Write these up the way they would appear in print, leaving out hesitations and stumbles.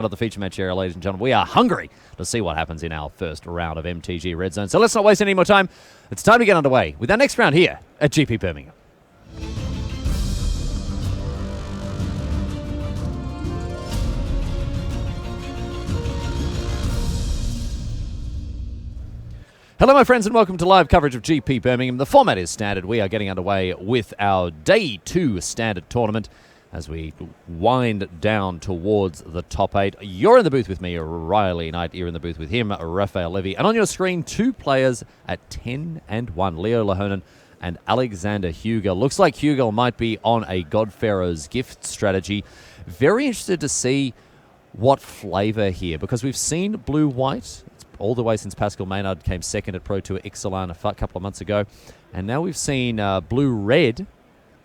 of the feature match area, ladies and gentlemen. We are hungry to see what happens in our first round of MTG Red Zone. So let's not waste any more time. It's time to get underway with our next round here at GP Birmingham. Hello, my friends, and welcome to live coverage of GP Birmingham. The format is standard. We are getting underway with our Day 2 standard tournament as we wind down towards the top 8. You're in the booth with me, Riley Knight. You're in the booth with him, Raphael Levy. And on your screen, two players at 10 and 1, Leo Lahonen and Alexander Hugel. Looks like Hugel might be on a Godpharaoh's Gift strategy. Very interested to see what flavor here, because we've seen blue-white all the way since Pascal Maynard came second at Pro Tour Ixalan a couple of months ago. And now we've seen blue-red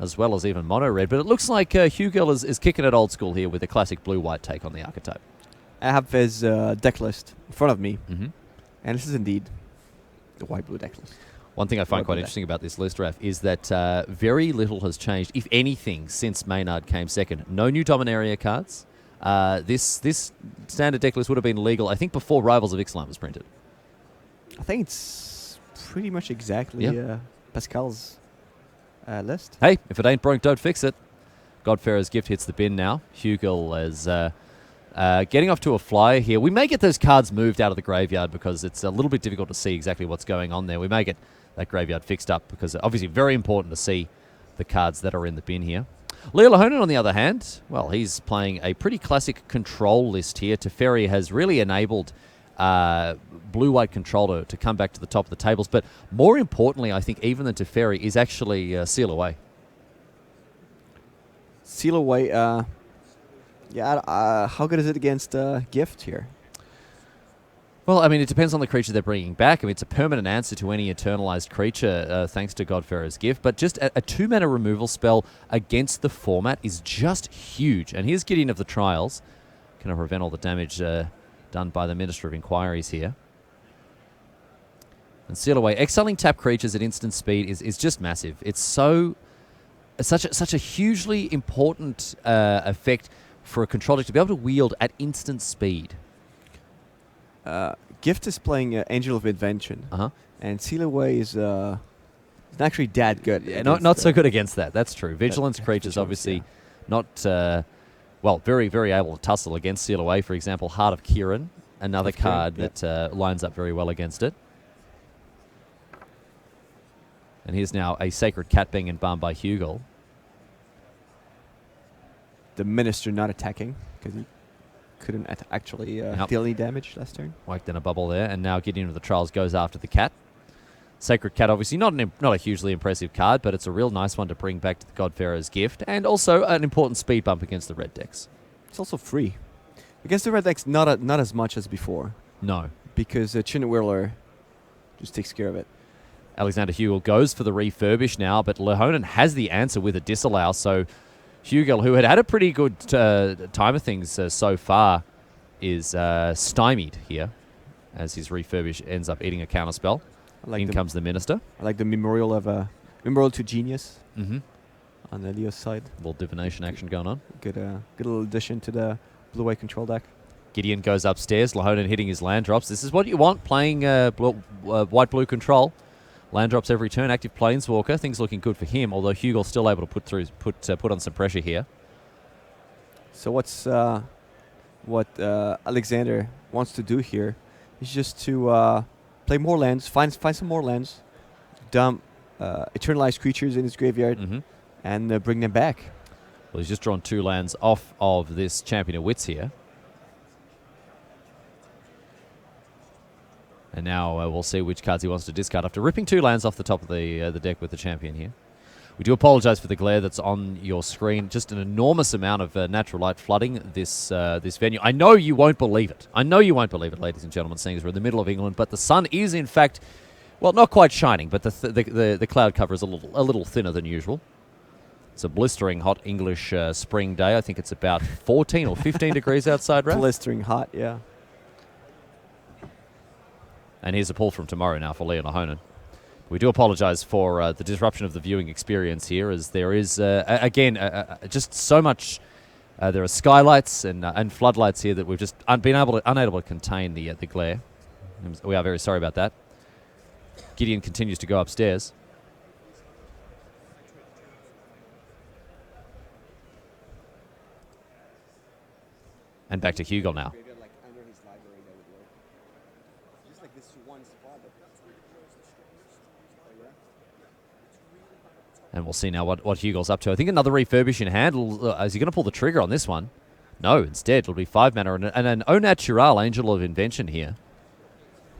as well as even mono-red. But it looks like Hugel is kicking it old school here with a classic blue-white take on the archetype. I have his deck list in front of me. And this is indeed the white-blue deck list. One thing I find quite interesting about this list, Raf, is that very little has changed, if anything, since Maynard came second. No new Dominaria cards. This standard deck list would have been legal, I think, before Rivals of Ixalan was printed. I think it's pretty much exactly Pascal's list. Hey, if it ain't broke, don't fix it. Godpharaoh's Gift hits the bin now. Hugel is getting off to a flyer here. We may get those cards moved out of the graveyard because it's a little bit difficult to see exactly what's going on there. We may get that graveyard fixed up because obviously very important to see the cards that are in the bin here. Leo Lahonen, on the other hand, well, he's playing a pretty classic control list here. Teferi has really enabled blue-white control to come back to the top of the tables. But more importantly, I think, even than Teferi, is actually Seal Away. Seal Away, how good is it against Gift here? Well, I mean, it depends on the creature they're bringing back. I mean, it's a permanent answer to any eternalized creature, thanks to Godpharaoh's Gift. But just a 2-mana removal spell against the format is just huge. And here's Gideon of the Trials. Going to prevent all the damage done by the Minister of Inquiries here. And Seal Away. Exiling tap creatures at instant speed is just massive. It's such a hugely important effect for a control deck to be able to wield at instant speed. Gift is playing Angel of Invention, and Seal Away is actually that good. Yeah, not so good against that. That's true. Vigilance creatures obviously not, very, very able to tussle against Seal Away. For example, Heart of Kieran, another card that lines up very well against it. And here's now a Sacred Cat being embalmed by Hugel. The Minister not attacking because he couldn't actually deal any damage last turn. Whacked in a bubble there, and now Gideon of the Trials goes after the cat. Sacred Cat, obviously not a hugely impressive card, but it's a real nice one to bring back to the Godpharaoh's Gift, and also an important speed bump against the red decks. It's also free. Against the red decks, not as much as before. No. Because Chin Whirler just takes care of it. Alexander Hugel goes for the refurbish now, but Lahonen has the answer with a disallow, so Hugel, who had a pretty good time of things so far, is stymied here as his refurbish ends up eating a counterspell. In comes the Minister. I like the Memorial to Genius on the Leo's side. A little divination action going on. Good little addition to the blue-white control deck. Gideon goes upstairs. Lahonen hitting his land drops. This is what you want, playing white-blue control. Land drops every turn. Active Planeswalker. Things looking good for him, although Hugel's still able to put on some pressure here. So what Alexander wants to do here is just to play more lands, find some more lands, dump eternalized creatures in his graveyard, and bring them back. Well, he's just drawn 2 lands off of this Champion of Wits here. And now we'll see which cards he wants to discard after ripping 2 lands off the top of the deck with the Champion here. We do apologize for the glare that's on your screen. Just an enormous amount of natural light flooding this venue. I know you won't believe it. I know you won't believe it, ladies and gentlemen, seeing as we're in the middle of England. But the sun is, in fact, well, not quite shining, but the cloud cover is a little thinner than usual. It's a blistering hot English spring day. I think it's about 14 or 15 degrees outside, right? Blistering hot, yeah. And here's a pull from tomorrow now for Leo Lahonen. We do apologize for the disruption of the viewing experience here, as there is, again, just so much There are skylights and floodlights here that we've just unable to contain the glare. We are very sorry about that. Gideon continues to go upstairs. And back to Hugel now. And we'll see now what Hugel's up to. I think another refurbish in hand. Is he going to pull the trigger on this one? No, instead it'll be 5 mana and an Au Natural, Angel of Invention here.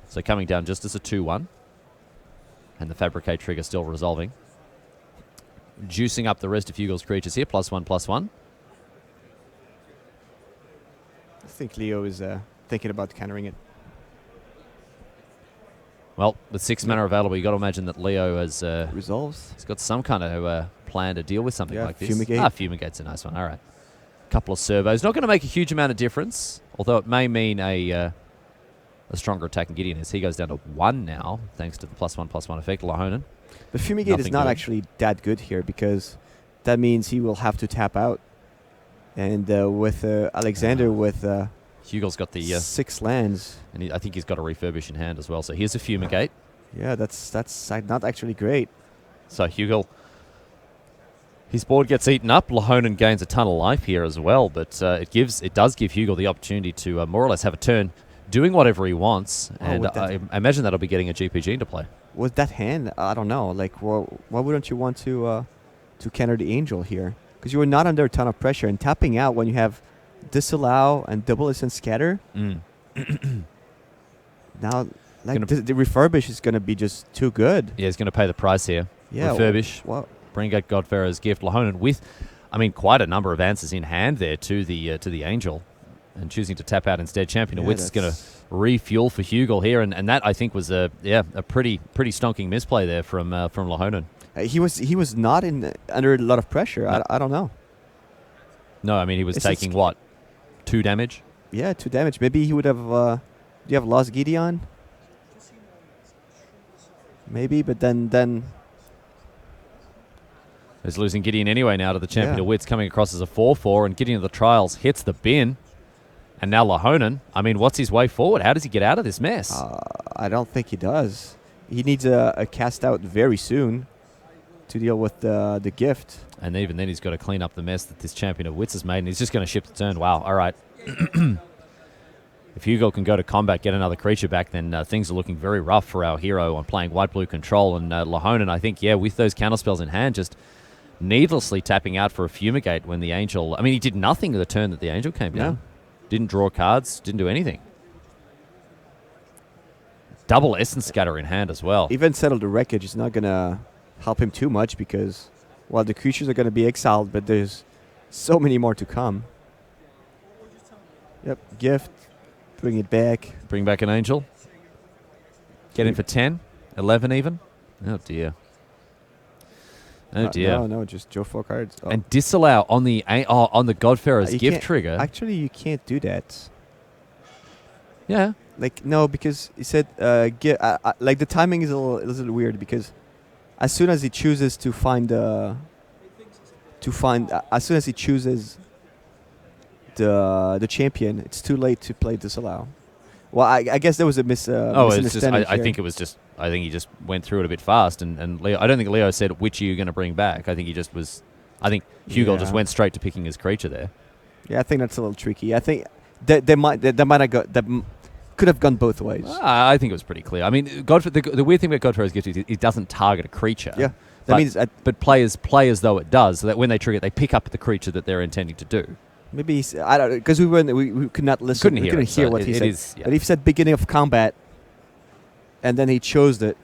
So coming down just as a 2-1. And the Fabricate trigger still resolving. Juicing up the rest of Hugel's creatures here. +1/+1. I think Leo is thinking about countering it. Well, with 6 mana available, you got to imagine that Leo has resolves. He's got some kind of plan to deal with something like this. Fumigate. Fumigate's a nice one. All right, couple of servos. Not going to make a huge amount of difference, although it may mean a stronger attack in Gideon as he goes down to 1 now, thanks to the +1/+1 effect. Lahonen. The Fumigate is not actually that good here because that means he will have to tap out. And with Alexander with Hugel's got the 6 lands, and I think he's got a refurbish in hand as well. So here's a Fumigate. Yeah, that's not actually great. So Hugel, his board gets eaten up. Lahonen gains a ton of life here as well, but it does give Hugel the opportunity to more or less have a turn doing whatever he wants, and I imagine that'll be getting a GPG into play. With that hand, I don't know. Like, why wouldn't you want to counter the Angel here? Because you were not under a ton of pressure, and tapping out when you have Disallow and Double Instant Scatter. Now, like the refurbish is going to be just too good. Yeah, he's going to pay the price here. Yeah, refurbish. Bring out Godfarrow's Gift. Lahonen with, quite a number of answers in hand there to the Angel, and choosing to tap out instead. Champion of Wits is going to refuel for Hugel here, and that I think was a pretty stonking misplay there from Lahonen. He was not under a lot of pressure. No. I don't know. No, he was taking what, 2 damage? Yeah, 2 damage. Maybe he would have. Do you have lost Gideon? Maybe, but then. He's losing Gideon anyway now to the Champion of Wits, coming across as a 4/4, and Gideon of the Trials hits the bin. And now Lahonen, what's his way forward? How does he get out of this mess? I don't think he does. He needs a cast out very soon to deal with the gift. And even then he's got to clean up the mess that this Champion of Wits has made, and he's just going to ship the turn. Wow, all right. If Hugel can go to combat, get another creature back, then things are looking very rough for our hero on playing white-blue control. And Lahonen, I think, with those counterspells in hand, just needlessly tapping out for a Fumigate when the Angel... he did nothing the turn that the Angel came down. Didn't draw cards, didn't do anything. Double Essence Scatter in hand as well. Even Settle the Wreckage is not going to help him too much because, the creatures are going to be exiled, but there's so many more to come. Yep, Gift, bring it back. Bring back an Angel. Get in for 10, 11 even. Oh, dear. Oh, dear. No, just draw 4 cards. Oh. And Disallow on the Godfarrow's Gift trigger. Actually, you can't do that. Yeah. No, because he said, the timing is a little weird because as soon as he chooses as soon as he chooses the champion, it's too late to play Disallow. Well, I guess there was a misunderstanding. I think it was just. I think he just went through it a bit fast, and Leo. I don't think Leo said which are you going to bring back. I think he just was. I think Hugel just went straight to picking his creature there. Yeah, I think that's a little tricky. I think they could have gone both ways. I think it was pretty clear. The weird thing about Godfarrow's Gift is it doesn't target a creature. Yeah, but players play as though it does, so that when they trigger it, they pick up the creature that they're intending to do. Maybe I don't know because we could not listen. We couldn't hear what he said. But if he said beginning of combat, and then he chose it.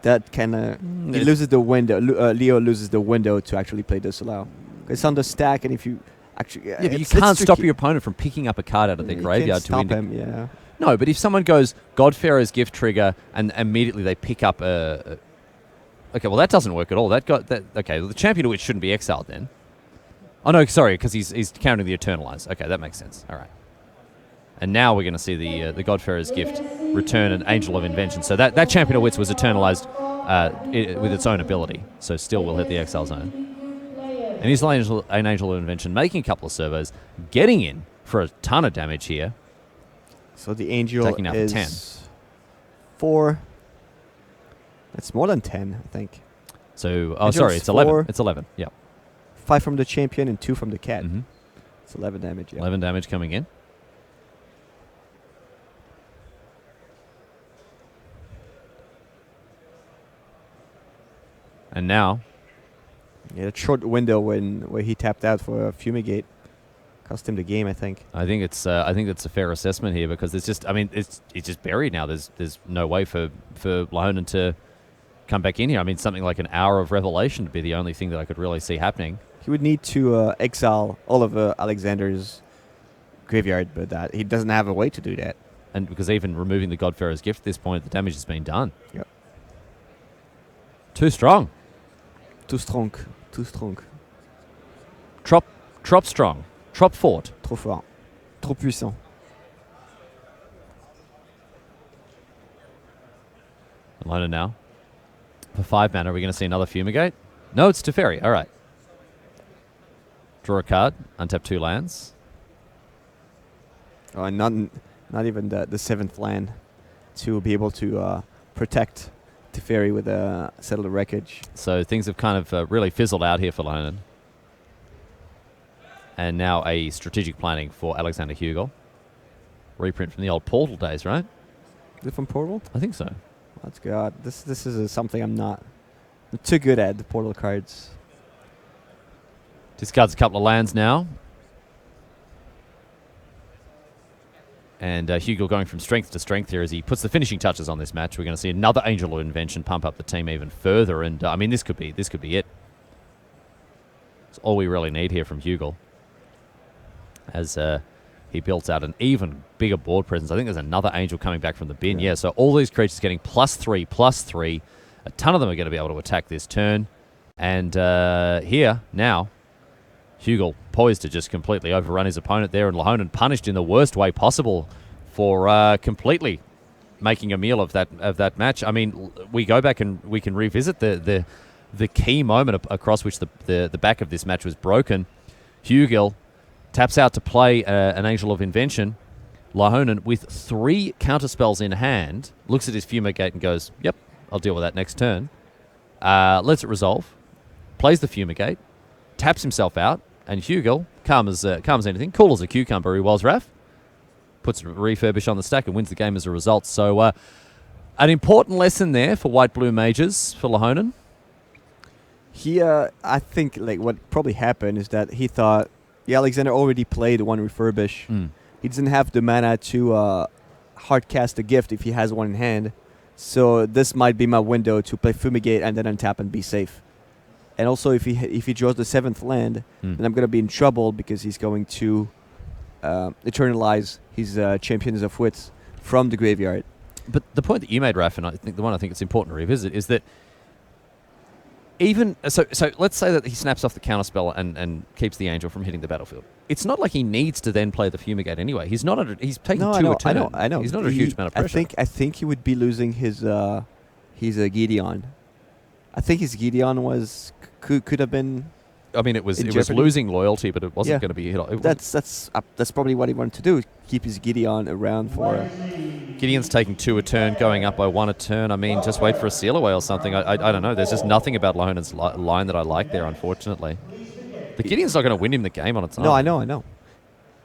That kind of he loses the window. Leo loses the window to actually play Disallow. It's on the stack, and if you actually but you can't stop your opponent from picking up a card out of their graveyard to win. Him, yeah. No, but if someone goes Godfarrow's Gift trigger and immediately they pick up a. Okay, well that doesn't work at all. Okay, well, the Champion of Wits shouldn't be exiled then. Oh, no, sorry, because he's counting the Eternalize. Okay, that makes sense. All right. And now we're going to see the Godfarrow's Gift return an Angel of Invention. So that Champion of Wits was eternalized with its own ability. So still will hit the exile zone. And he's an Angel of Invention, making a couple of servos, getting in for a ton of damage here. So the Angel Taking out is 10. 4. That's more than 10, I think. So, Angel's sorry, it's 11. 4. It's 11, yeah. 5 from the champion and 2 from the cat. Mm-hmm. It's 11 damage, yeah. 11 damage coming in. And now, Yeah, that short window where he tapped out for a fumigate cost him the game, I think. I think it's a fair assessment here because it's just, I mean, it's just buried now. There's no way for Lahonen to come back in here. I mean, something like an hour of revelation would be the only thing that I could really see happening. He would need to exile all of Alexander's graveyard, but he doesn't have a way to do that. And because even removing the Godpharaoh's gift at this point, the damage has been done. Yep. Too strong. Too strong. Too strong. Trop strong. Trop fort. Trop fort. Trop puissant. Lahonen now. For 5 mana, are we going to see another Fumigate? No, it's Teferi. All right. Draw a card. Untap 2 lands. Oh, and not even the 7th land to be able to protect Teferi with a Settle the Wreckage. So things have kind of really fizzled out here for Lahonen. And now a strategic planning for Alexander Hugel. Reprint from the old Portal days, right? Is it from Portal? I think so. That's good. This is something I'm not too good at, the Portal cards. Discards a couple of lands now. And Hugel going from strength to strength here as he puts the finishing touches on this match. We're going to see another Angel of Invention pump up the team even further. And I mean, this could be it. It's all we really need here from Hugel. As he builds out an even bigger board presence. I think there's another Angel coming back from the bin. Yeah, so all these creatures getting +3/+3. A ton of them are going to be able to attack this turn. And here, now, Hugel poised to just completely overrun his opponent there, and Lahonen punished in the worst way possible for completely making a meal of that match. I mean, we go back and we can revisit the key moment across which the back of this match was broken. Hugel taps out to play an Angel of Invention. Lahonen, with 3 counterspells in hand, looks at his Fumigate and goes, yep, I'll deal with that next turn. Lets it resolve. Plays the Fumigate. Taps himself out. And Hugel, calm as anything, cool as a cucumber he was, Raph. Puts Refurbish on the stack and wins the game as a result. So an important lesson there for White-Blue Mages for Lahonen. I think like what probably happened is that he thought, Alexander already played one Refurbish. He doesn't have the mana to hardcast a gift if he has one in hand. So this might be my window to play Fumigate and then untap and be safe. And also, if he draws the 7th land, then I'm going to be in trouble because he's going to eternalize his Champions of Wits from the graveyard. But the point that you made, Raph, and I think the one I think it's important to revisit is that even so let's say that he snaps off the counterspell and keeps the Angel from hitting the battlefield. It's not like he needs to then play the Fumigate anyway. He's not. He's taking 2 a turn. I know. He's not a huge amount of pressure. I think he would be losing his Gideon. I think his Gideon could have been. I mean, it was jeopardy. Losing loyalty, but it wasn't going to be hit. That's probably what he wanted to do. Keep his Gideon around for. Gideon's taking 2 a turn, going up by 1 a turn. I mean, just wait for a Seal Away or something. I don't know. There's just nothing about Lahonen's line that I like there, unfortunately. The Gideon's not going to win him the game on its own. No, I know.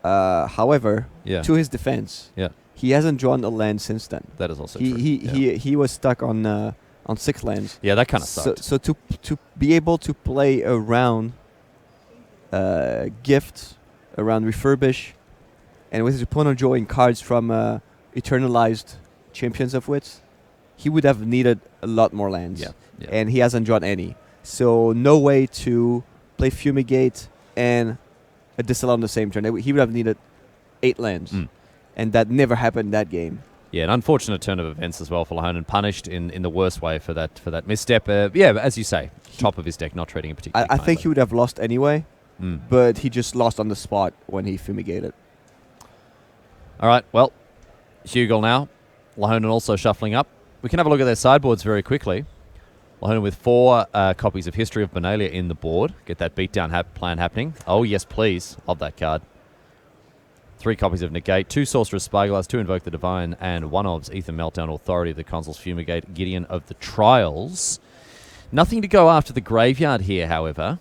However, to his defense, he hasn't drawn a land since then. That is also true. He was stuck on 6 lands. Yeah, that kind of sucked. So to be able to play around Gift, around Refurbish, and with his opponent drawing cards from Eternalized Champions of Wits, he would have needed a lot more lands. Yeah. And he hasn't drawn any. So no way to play Fumigate and a Distal on the same turn. He would have needed 8 lands. And that never happened in that game. Yeah, an unfortunate turn of events as well for Lahonen, punished in the worst way for that misstep. As you say, top of his deck, not treating him particularly I think he would have lost anyway, Mm. but he just lost on the spot when he fumigated. All right, well, Hugel now. Lahonen also shuffling up. We can have a look at their sideboards very quickly. Lahonen with 4 copies of History of Benalia in the board. Get that beatdown plan happening. Oh, yes, please. Love that card. 3 copies of Negate, 2 Sorcerer's Spyglass, 2 Invoke the Divine, and 1 of Ether Meltdown, Authority of the Consuls, Fumigate, Gideon of the Trials. Nothing to go after the graveyard here, however.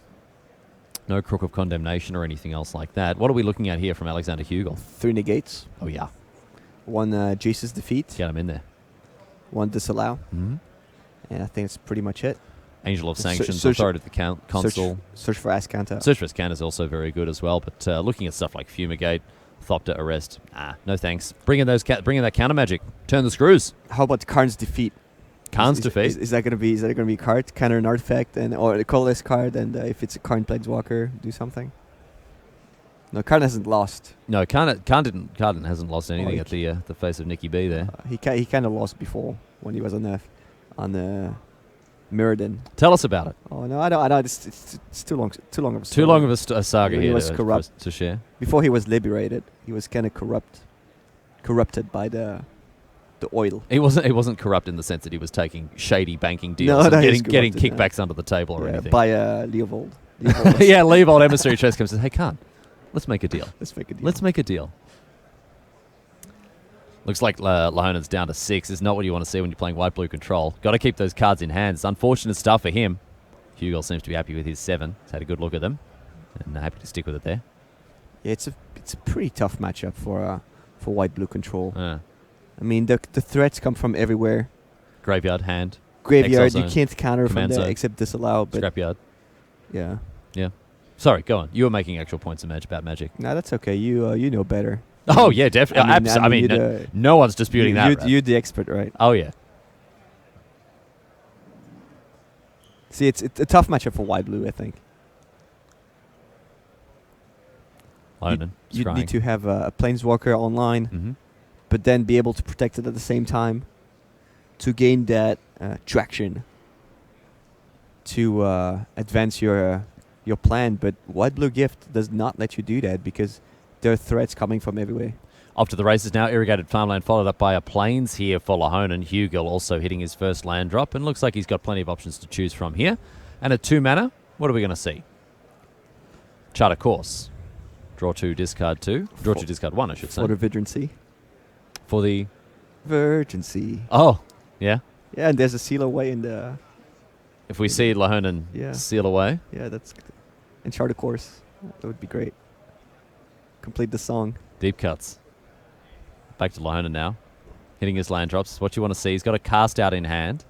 No Crook of Condemnation or anything else like that. What are we looking at here from Alexander Hugel? 3 negates. Oh, yeah. 1 Jesus Defeat. Get him in there. 1 Disallow. Mm-hmm. And I think that's pretty much it. Angel of Sanctions, Search Authority of the Consul. Search for Ascanta. Search for Ascanta is also very good as well, but looking at stuff like Fumigate, Thopter, Arrest, no thanks. Bring in that counter magic. Turn the screws. How about Karn's Defeat? Karn's Defeat. Is that gonna be a card, counter an artifact, or a colorless card, and if it's a Karn Planeswalker, do something? No, Karn hasn't lost. No, Karn hasn't lost anything at the face of Nicky B there. He kind of lost before when he was on the Mirrodin. Tell us about it. Oh no, I don't. It's too long of a story. Too long of a saga He here was corrupt. to share. Before he was liberated, he was kind of corrupted by the oil. He wasn't corrupt in the sense that he was taking shady banking deals and getting kickbacks under the table or anything. By Leovold. Yeah, Leovold Emissary Chest comes and says, "Hey, Karn, let's make a deal. Let's make a deal." Looks like Lahonen's down to 6. Is not what you want to see when you're playing white-blue control. Got to keep those cards in hand. It's unfortunate stuff for him. Hugel seems to be happy with his 7. He's had a good look at them, and happy to stick with it there. Yeah, it's a pretty tough matchup for white-blue control. I mean, the threats come from everywhere. Graveyard, hand. Graveyard, you can't counter from there zone. except disallow. But Scrapyard. Yeah. Yeah. Sorry, go on. You were making actual points about Magic. No, that's okay. You know better. Oh, yeah, definitely. I mean, no one's disputing that. You're the expert, right? Oh, yeah. See, it's a tough matchup for white-blue, I think. Lahonen. You need to have a Planeswalker online, but then be able to protect it at the same time to gain that traction to advance your plan. But white-blue Gift does not let you do that because there are threats coming from everywhere. Off to the races now. Irrigated Farmland followed up by a Plains here for Lahonen. Hugel also hitting his first land drop, and looks like he's got plenty of options to choose from here. And a 2 mana, what are we going to see? Charter Course. Draw 2, discard 2. Draw 2, discard 1, I should say. For the Vigrancy. For the... Virgency. Oh, yeah. Yeah, and there's a seal away in the... If we see Lahonen seal away. Yeah, that's... And Charter Course. That would be great. Complete the song. Deep cuts. Back to Lahonen now. Hitting his land drops. What you want to see. He's got a cast out in hand.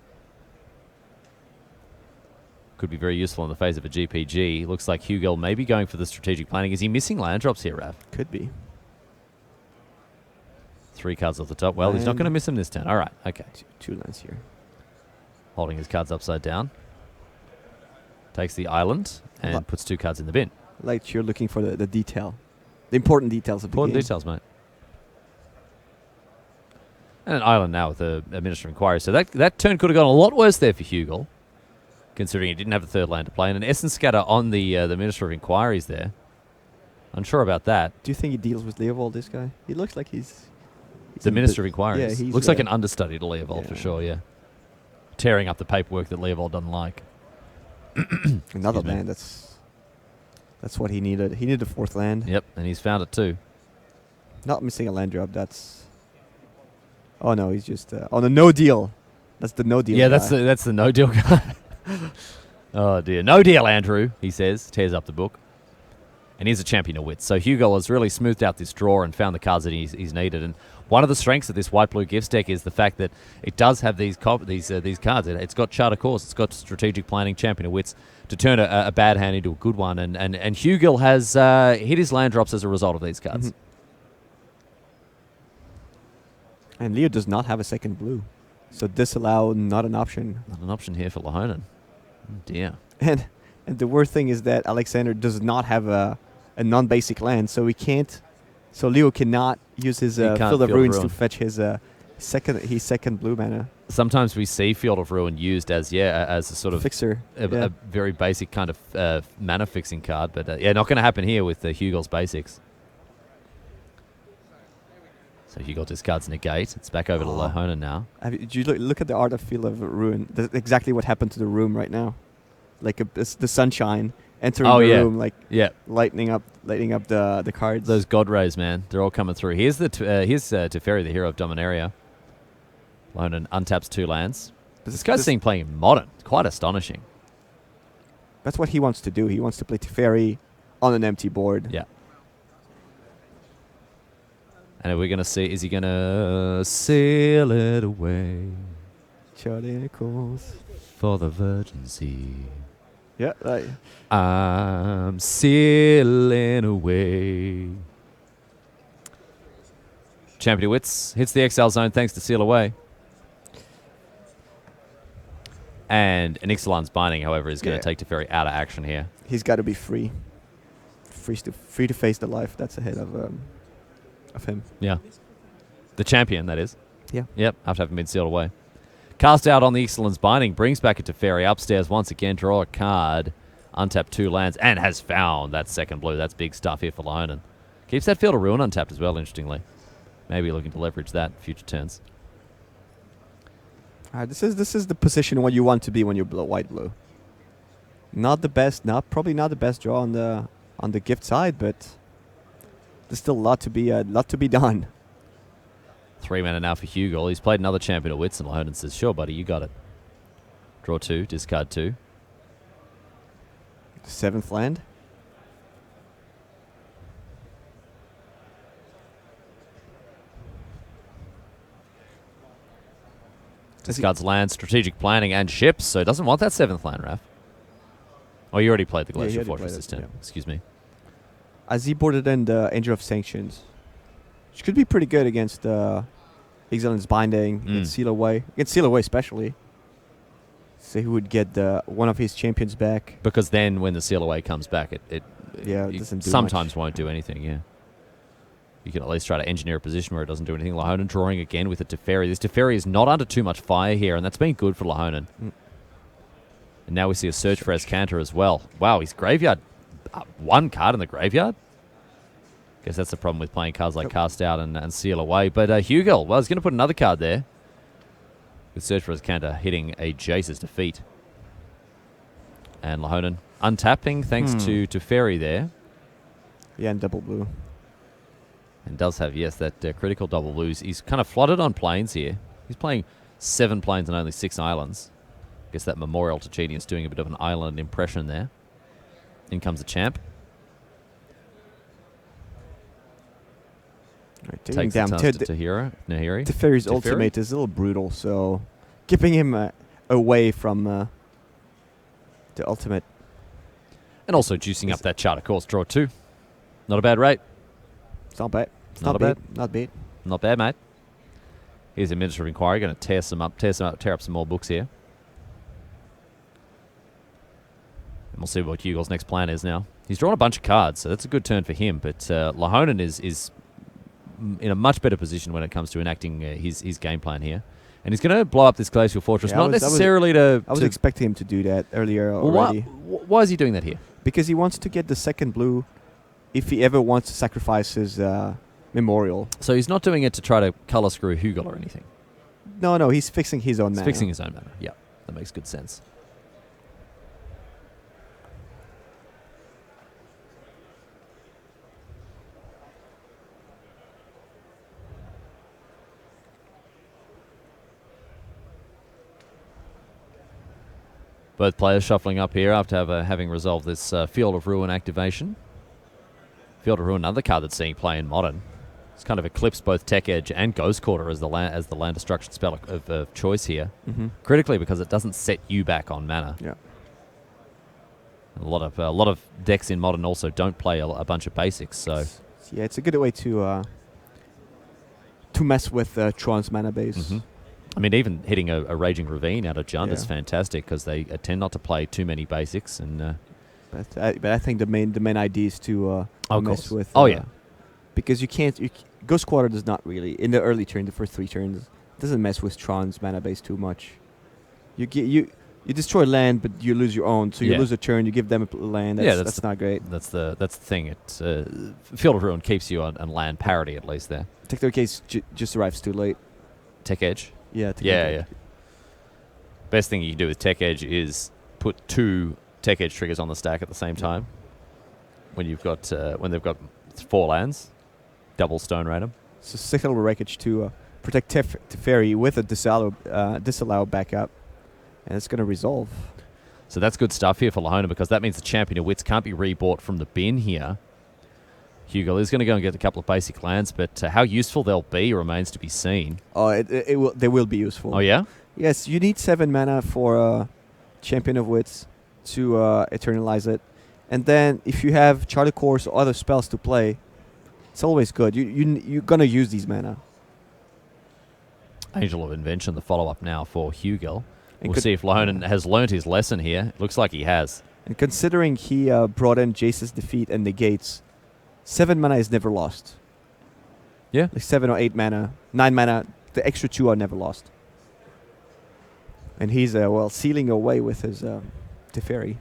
Could be very useful in the phase of a GPG. Looks like Hugel may be going for the strategic planning. Is he missing land drops here, Rav? Could be. 3 cards off the top. Well, he's not going to miss them this turn. All right, okay. 2 lands here. Holding his cards upside down. Takes the island and puts 2 cards in the bin. Like you're looking for the detail. The important details of the game. Important details, mate. And an island now with a Minister of Inquiry. So that turn could have gone a lot worse there for Hugel, considering he didn't have a 3rd land to play. And an Essence Scatter on the Minister of Inquiries there. Unsure about that. Do you think he deals with Leovold, this guy? He looks like he's the Minister of Inquiries. Yeah, looks like an understudy to Leovold for sure, yeah. Tearing up the paperwork that Leovold doesn't like. Another land, that's what he needed. He needed a 4th land. Yep, and he's found it too. Not missing a land drop, that's... Oh no, he's just... on a no deal. That's the no deal guy. That's the no deal guy. Oh dear. No deal, Andrew, he says. Tears up the book. And he's a champion of wits. So Hugel has really smoothed out this draw and found the cards that he's needed. And one of the strengths of this white-blue gifts deck is the fact that it does have these cards. It's got Charter Course. It's got strategic planning, champion of wits, to turn a bad hand into a good one. And Hugel has hit his land drops as a result of these cards. Mm-hmm. And Leo does not have a 2nd blue. So disallow, not an option. Not an option here for Lahonen. Oh dear. And the worst thing is that Alexander does not have a non-basic land, so we can't... So Leo cannot use his Field of Ruins to fetch his second blue mana. Sometimes we see Field of Ruin used as a sort of fixer, a very basic kind of mana fixing card, but not going to happen here with Hugel's basics. So Hugel discards negate. It's back over to Lahonen now. Did you look at the art of Field of Ruin? That's exactly what happened to the room right now. Like the sunshine entering the room, like lighting up the cards. Those god rays, man, they're all coming through. Here's Teferi, the hero of Dominaria. Lahonen untaps 2 lands. This guy's seen playing Modern. It's quite astonishing. That's what he wants to do. He wants to play Teferi on an empty board. Yeah. And are we going to see, is he going to sail it away? Charticles. For the Virgin Sea. Yeah. I'm sailing away. Champion of Wits hits the exile zone thanks to Seal Away. And Ixalan's Binding, however, is going to take Teferi out of action here. He's got to be free. Free to face the life that's ahead of him. Yeah. The champion, that is. Yeah. Yep, after having been sealed away. Cast out on the Ixalan's Binding, brings back a Teferi upstairs once again, draw a card, untap 2 lands, and has found that second blue. That's big stuff here for Lahonen. Keeps that Field of Ruin untapped as well, interestingly. Maybe looking to leverage that in future turns. This is the position what you want to be when you're white-blue. Not the best, probably not the best draw on the gift side, but there's still a lot to be done. 3 mana now for Hugel. He's played another Champion of Wits, and Lahonen says, "Sure, buddy, you got it." Draw 2, discard 2. 7th land. Discards land, strategic planning, and ships, so he doesn't want that 7th land, Raf. Oh, you already played the Glacial Fortress this turn. Excuse me. As he boarded in the Angel of Sanctions, which could be pretty good against Ixalan's Binding, against Seal Away. Against Seal Away especially. So he would get one of his champions back. Because then when the Seal Away comes back, it doesn't do sometimes much. won't do anything, yeah. You can at least try to engineer a position where it doesn't do anything. Lahonen drawing again with a Teferi. This Teferi is not under too much fire here, and that's been good for Lahonen. And now we see a search for Escanter as well. Wow, his graveyard. 1 card in the graveyard? Guess that's the problem with playing cards like Cast Out and Seal Away. But Hugel, well, he's going to put another card there. With search for Escanter hitting a Jace's defeat. And Lahonen untapping thanks to Teferi there. Yeah, and double blue. And does have, yes, that critical double blues. He's kind of flooded on planes here. He's playing 7 planes and only 6 islands. Guess that Memorial to Genius doing a bit of an island impression there. In comes the champ. Right, takes down the task to Nahiri. Teferi's ultimate is a little brutal, so keeping him away from the ultimate. And also juicing up that chart, of course. Draw 2. Not a bad rate. It's not bad. Not bad. Not bad. Not bad, mate. Here's a Minister of Inquiry. Going to tear up some more books here. And we'll see what Hugel's next plan is now. He's drawn a bunch of cards, so that's a good turn for him. But Lahonen is in a much better position when it comes to enacting his game plan here. And he's going to blow up this Glacial Fortress, not necessarily to... I was expecting him to do that earlier already. Why is he doing that here? Because he wants to get the second blue if he ever wants to sacrifice his Memorial. So he's not doing it to try to color screw Hugel or anything? No, he's fixing his own mana. He's fixing his own mana, yeah. That makes good sense. Both players shuffling up here after having resolved this Field of Ruin activation. Field of Ruin, another card that's seeing play in Modern. It's kind of eclipsed both Tech Edge and Ghost Quarter as the land destruction spell of choice here. Critically because it doesn't set you back on mana. Yeah. A lot of decks in Modern also don't play a bunch of basics, so yeah, it's a good way to mess with Tron's mana base. I mean, even hitting a Raging Ravine out of Jund is fantastic because they tend not to play too many basics. And but I think the main idea is to mess with. Because you can't. Ghost Quarter does not really in the early turn, the first 3 turns, doesn't mess with Tron's mana base too much. You destroy land, but you lose your own. So you Yeah. lose a turn. You give them a land. That's not great. That's the thing. It's Field of Ruin keeps you on land parity at least there. Tech case just arrives too late. Tech Edge. Yeah. Tech Yeah, Edge. yeah. Best thing you can do with Tech Edge is put 2 Tech Edge triggers on the stack at the same time. When you've got when they've got 4 lands, double stone rate 'em. So Signal Wreckage to protect Teferi with a disallow backup, and it's going to resolve. So that's good stuff here for Lahona because that means the Champion of Wits can't be rebought from the bin here. Hugo is going to go and get a couple of basic lands, but how useful they'll be remains to be seen. Oh, they will be useful. Oh, yeah? Yes, you need 7 mana for Champion of Wits to eternalize it. And then if you have Charter Course or other spells to play, it's always good. You're going to use these mana. Angel of Invention, the follow-up now for Hugel. And We'll see if Lahonen has learnt his lesson here. It looks like he has. And considering he brought in Jace's Defeat and Negates, 7 mana is never lost. Yeah. Like 7 or 8 mana, 9 mana, the extra 2 are never lost. And he's, sealing away with his Teferi.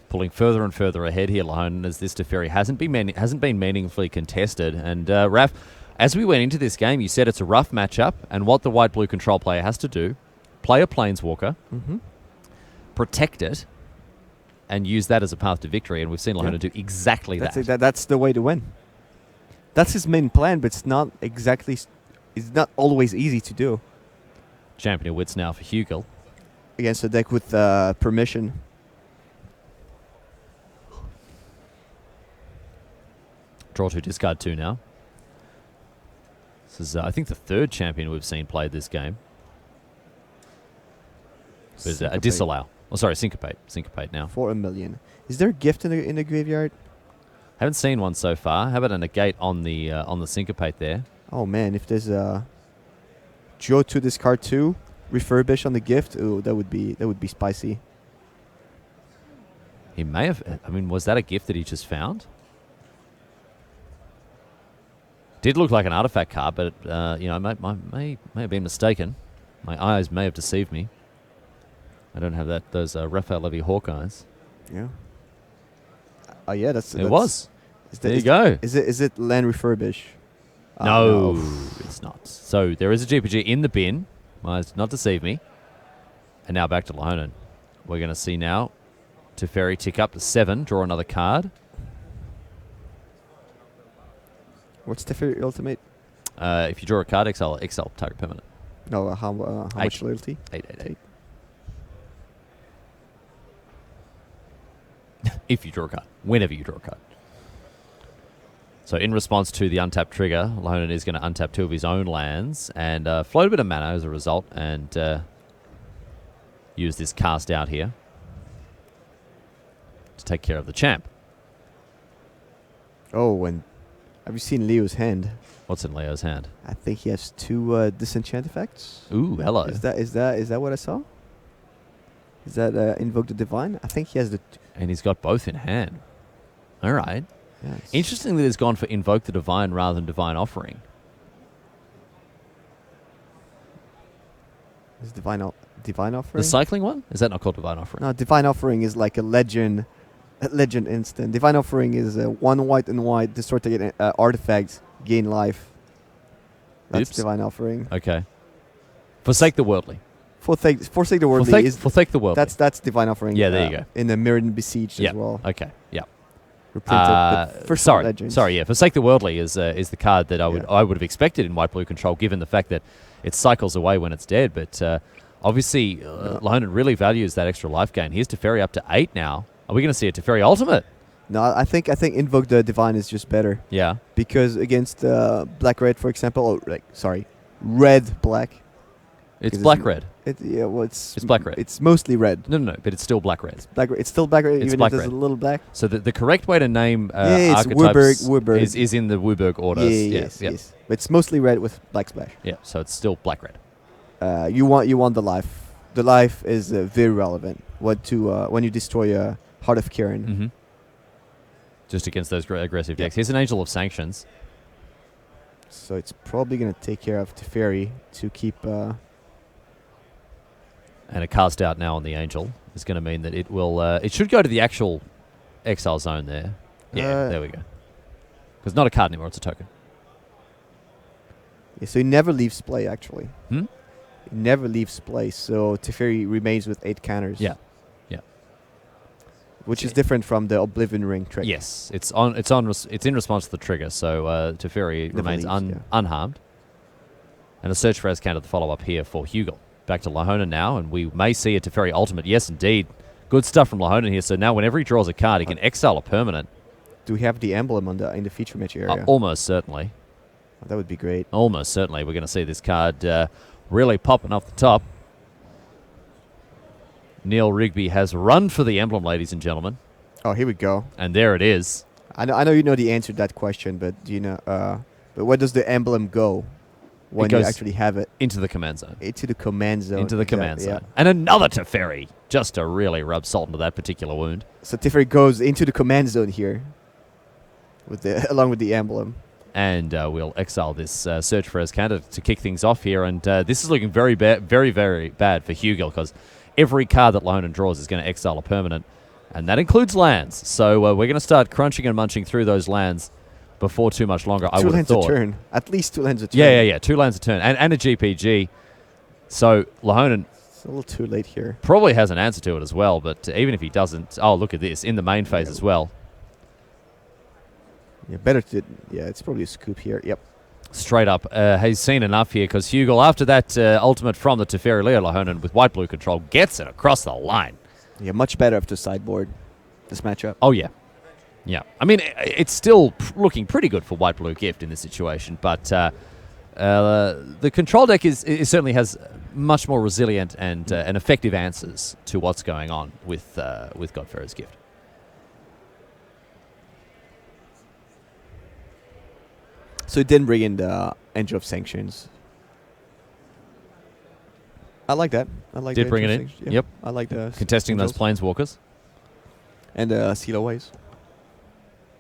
Pulling further and further ahead here, Lahonen, as this Teferi hasn't been meaningfully contested. And Raf, as we went into this game, you said it's a rough matchup, and what the white-blue control player has to do, play a Planeswalker, protect it, and use that as a path to victory. And we've seen Lahonen do exactly that. That's the way to win. That's his main plan, but it's not always easy to do. Champion of Wits now for Hugel. Against a deck with permission. Draw 2, discard 2 now. This is, I think, the 3rd champion we've seen played this game. But a disallow. Oh, sorry, syncopate. Syncopate now. For 1 million. Is there a gift in the graveyard? Haven't seen one so far. How about a negate on the syncopate there? Oh man, if there's a draw 2, discard 2, refurbish on the gift, ooh, that would be spicy. He may have. I mean, was that a gift that he just found? Did look like an artifact card, but I may have been mistaken. My eyes may have deceived me. I don't have those Raphael Levy Hawkeyes. Yeah. Oh yeah, that's. It was. There you is go. Is it land refurbish? No, it's not. So there is a GPG in the bin. Might not deceive me. And now back to Lahonen. We're going to see now Teferi tick up to 7, draw another card. What's Teferi ultimate? If you draw a card, exile target permanent. No, how much loyalty? 8. If you draw a card. Whenever you draw a card. So in response to the untapped trigger, Lahonen is going to untap 2 of his own lands and float a bit of mana as a result and use this cast out here to take care of the champ. Oh, and have you seen Leo's hand? What's in Leo's hand? I think he has 2 disenchant effects. Ooh, hello. Is that what I saw? Is that Invoke the Divine? I think he has the... And he's got both in hand. All right. Yeah, Interesting that he's gone for Invoke the Divine rather than Divine Offering. Is Divine Offering? The cycling one? Is that not called Divine Offering? No, Divine Offering is like a legend instant. Divine Offering is 1 white and white, destroy target artifacts, gain life. That's Oops. Divine Offering. Okay. Forsake the Worldly. Forsake the Worldly Forsake the Worldly. that's Divine Offering. Yeah, there you go. In the Mirrodin Besieged as well. Okay. Yeah. Reprinted, but for some legends. Sorry. Yeah. Forsake the Worldly is the card that I would have expected in white blue control, given the fact that it cycles away when it's dead. But obviously, Lahonen really values that extra life gain. Here's Teferi up to 8 now. Are we going to see a Teferi Ultimate? No, I think Invoke the Divine is just better. Yeah. Because against black-red, for example, red-black. It's black-red. It's black-red. It's mostly red. No, but it's still black-red. It's still black-red, It's even black if there's red. a little black. So the correct way to name it's archetypes Wurberg. is in the Wurberg order. Yes. But it's mostly red with black splash. Yeah, so it's still black-red. You want the life. The life is very relevant. When you destroy a Heart of Kirin. Mm-hmm. Just against those aggressive decks. Here's an Angel of Sanctions. So it's probably going to take care of Teferi to keep... And a cast out now on the Angel is going to mean that it will... it should go to the actual exile zone there. Yeah, there we go. It's not a card anymore, it's a token. Yeah, so he never leaves play, actually. Hmm? He never leaves play, so Teferi remains with 8 counters. Yeah. Which is different from the Oblivion Ring trick. Yes, it's in response to the trigger, so Teferi remains unharmed. And a search for Azcanta to follow up here for Hugel. Back to Lahonen now, and we may see a Teferi ultimate. Yes, indeed. Good stuff from Lahonen here. So now whenever he draws a card, he can exile a permanent. Do we have the emblem in the feature match area? Almost certainly. Oh, that would be great. Almost certainly. We're going to see this card really popping off the top. Neil Rigby has run for the emblem, ladies and gentlemen. Oh, here we go. And there it is. I know you know the answer to that question, but do you know? But where does the emblem go when you actually have it? Into the command zone. Into the command zone. Into the command zone. Yeah. And another Teferi, just to really rub salt into that particular wound. So Teferi goes into the command zone here, along with the emblem. And we'll exile this search for Azcanta to kick things off here. And this is looking very bad, very, very bad for Hugel, because every card that Lahonen draws is going to exile a permanent, and that includes lands. So we're going to start crunching and munching through those lands before too much longer, I would have thought. 2 lands a turn. At least 2 lands a turn. Yeah. 2 lands a turn. And a GPG. So Lahonen... It's a little too late here. Probably has an answer to it as well, but even if he doesn't... Oh, look at this. In the main phase as well. Yeah, better to... Yeah, it's probably a scoop here. Yep. Straight up. He's seen enough here, because Hugel, after that ultimate from the Teferi, Leo Lahonen with white-blue control, gets it across the line. Yeah, much better after sideboard, this matchup. Oh, yeah. Yeah. I mean, it's still looking pretty good for white-blue gift in this situation, but the control deck is certainly has much more resilient and effective answers to what's going on with Godfarer's gift. So it didn't bring in the Angel of Sanctions. I like that. I like. Did bring it in. Yeah. Yep. I like the contesting those planeswalkers. And seal aways.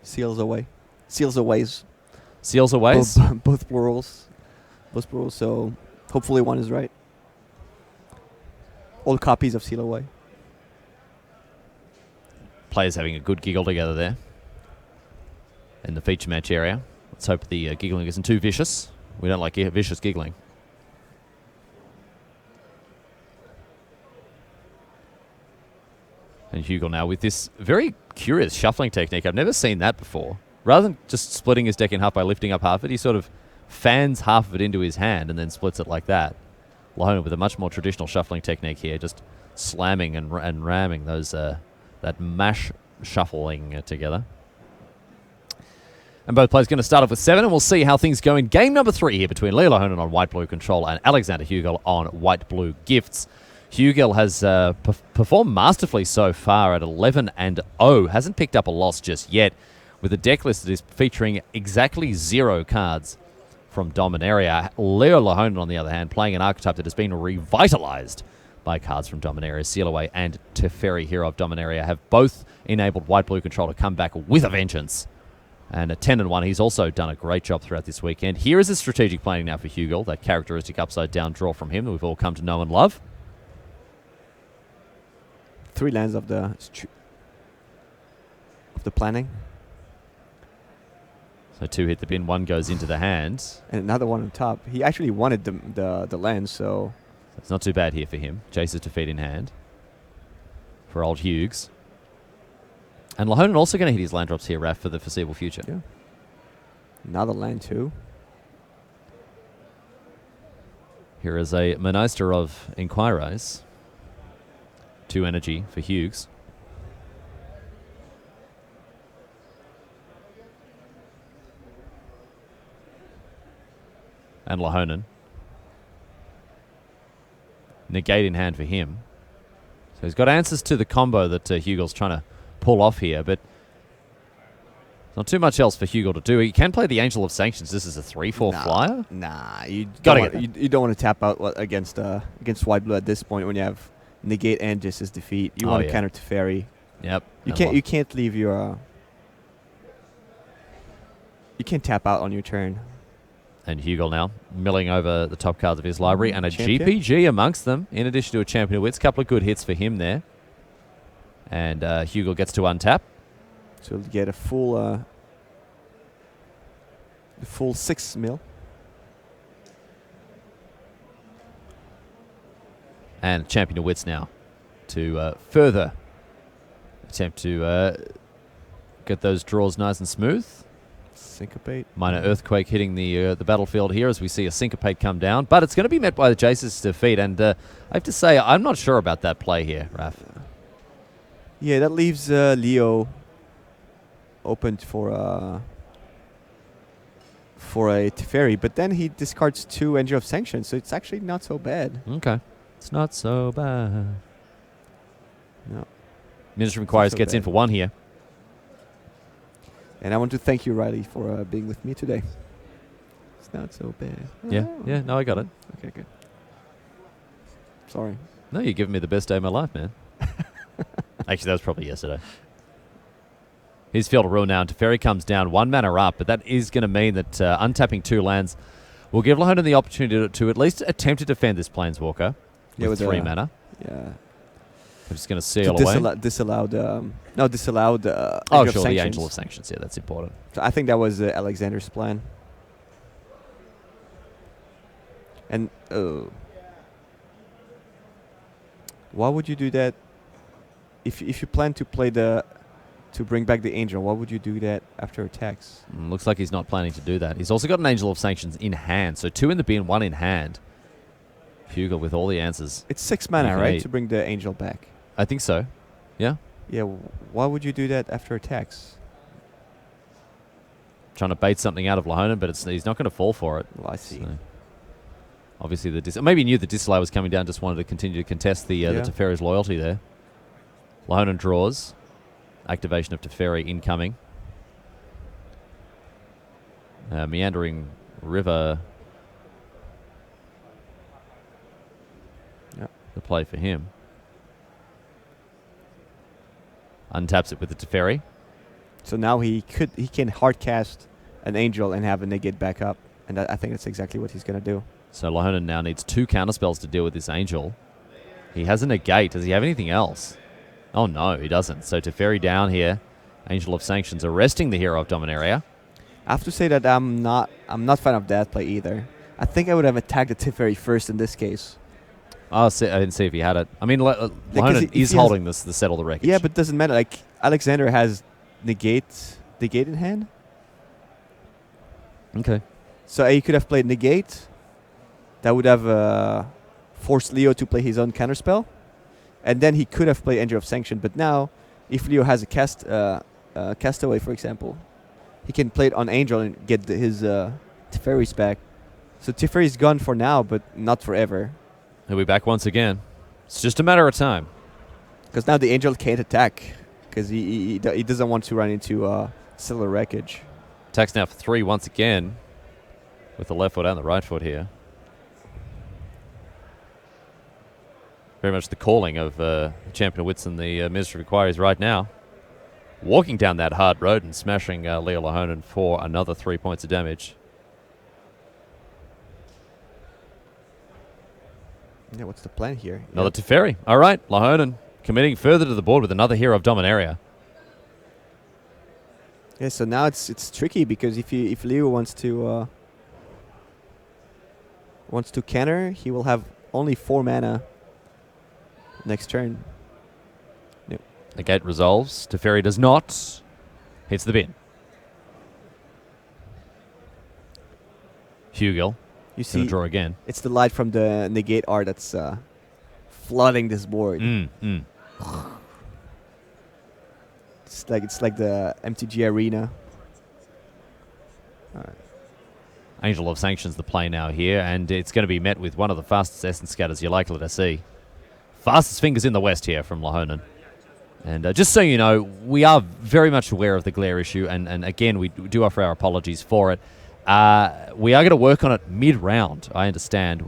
Seals away. Seals aways. Seals aways. Both plurals. Both plurals. So hopefully one is right. All copies of Seal away. Players having a good giggle together there in the feature match area. Let's hope the giggling isn't too vicious. We don't like vicious giggling. And Hugel now with this very curious shuffling technique. I've never seen that before. Rather than just splitting his deck in half by lifting up half of it, he sort of fans half of it into his hand and then splits it like that. Lahonen with a much more traditional shuffling technique here, just slamming and ramming those that mash shuffling together. And both players going to start off with 7, and we'll see how things go in game number 3 here between Leo Lahonen on white-blue control and Alexander Hugel on white-blue gifts. Hugel has performed masterfully so far at 11-0. Hasn't picked up a loss just yet, with a deck list that is featuring exactly 0 cards from Dominaria. Leo Lahonen, on the other hand, playing an archetype that has been revitalized by cards from Dominaria. Seal Away and Teferi, Hero of Dominaria, have both enabled white-blue control to come back with a vengeance. And at 10-1, he's also done a great job throughout this weekend. Here is a strategic planning now for Hugel, that characteristic upside-down draw from him that we've all come to know and love. 3 lands of the planning. So 2 hit the bin, 1 goes into the hand. And another one on top. He actually wanted the land, so... It's not too bad here for him. Jace's defeat in hand for old Hughes. And Lahonen also going to hit his land drops here, Raph, for the foreseeable future. Yeah. Another land too. Here is a Minister of Inquiries. 2 energy for Hughes. And Lahonen. Negate in hand for him. So he's got answers to the combo that Hugel's trying to pull off here, but not too much else for Hugel to do. He can play the Angel of Sanctions. This is a 3/4 flyer. Nah, you Gotta don't want to tap out against white blue at this point when you have negate and just his defeat. You want to counter Teferi. Yep. You can't leave your you can't tap out on your turn. And Hugel now milling over the top cards of his library, and a Champion. GPG amongst them, in addition to a Champion of Wits. Couple of good hits for him there. And Hugel gets to untap. So you get a full 6 mil. And Champion of Wits now to further attempt to get those draws nice and smooth. Syncopate. Minor earthquake hitting the battlefield here as we see a syncopate come down, but it's going to be met by the Jace's defeat, and I have to say I'm not sure about that play here, Raf. Yeah, that leaves Leo open for a Teferi, but then he discards 2 Angel of Sanction, so it's actually not so bad. Okay, it's not so bad. No. Ministry of Inquiries so gets in bad. for 1 here. And I want to thank you, Riley, for being with me today. It's not so bad. Yeah, no, I got it. Okay, good. Sorry. No, you're giving me the best day of my life, man. Actually, that was probably yesterday. His Field of Ruin now, and Teferi comes down 1 mana up, but that is going to mean that untapping 2 lands will give Lahonen the opportunity to at least attempt to defend this Planeswalker with 3 mana. Yeah. I'm just going to seal away. Disallowed. Oh, Angel of sure, the Sanctions. Angel of Sanctions. Yeah, that's important. So I think that was Alexander's plan. And why would you do that? If you plan to play to bring back the Angel, why would you do that after attacks? Looks like he's not planning to do that. He's also got an Angel of Sanctions in hand, so 2 in the bin, 1 in hand. Hugel with all the answers. It's 6 mana, can right, eat. to bring the Angel back. I think so. Yeah. Yeah. Why would you do that after attacks? Trying to bait something out of Lahonen, but he's not going to fall for it. Well, I see. So obviously, maybe he knew the disallow was coming down, just wanted to continue to contest the Teferi's loyalty there. Lahonen draws. Activation of Teferi incoming. Meandering River. Yep. The play for him. Untaps it with the Teferi. So now he can hard cast an Angel and have a negate back up, and I think that's exactly what he's going to do. So Lahonen now needs 2 counterspells to deal with this Angel. He has a negate. Does he have anything else? Oh no, he doesn't. So Teferi down here. Angel of Sanctions arresting the Hero of Dominaria. I have to say that I'm not fan of that play either. I think I would have attacked the Teferi first in this case. Oh, I didn't see if he had it. I mean, Lahonen if is he holding the Settle the Wreckage. Yeah, but it doesn't matter. Like Alexander has negate in hand. Okay. So he could have played negate. That would have forced Leo to play his own counterspell, and then he could have played Angel of Sanction. But now, if Leo has a castaway, for example, he can play it on Angel and get his Teferi's back. So Teferi's gone for now, but not forever. He'll be back once again. It's just a matter of time. Because now the Angel can't attack, because he doesn't want to run into Stellar Wreckage. Attacks now for 3 once again, with the left foot and the right foot here. Very much the calling of Champion of Wits and the Ministry of Inquiries right now. Walking down that hard road and smashing Leo Lahonen for another 3 points of damage. Yeah, what's the plan here? Another Teferi. All right, Lahonen committing further to the board with another Hero of Dominaria. Yeah, so now it's tricky, because if Leo wants to counter, he will have only 4 mana next turn. Yep. The gate resolves. Teferi does not. Hits the bin. Hugel. You Gonna see, draw again. it's the light from the negate art that's flooding this board. It's like the MTG arena. All right. Angel of Sanctions the play now here, and it's going to be met with one of the fastest Essence Scatters you're likely to see. Fastest fingers in the West here from Lahonen. And just so you know, we are very much aware of the glare issue, and again, we do offer our apologies for it. We are going to work on it mid-round, I understand.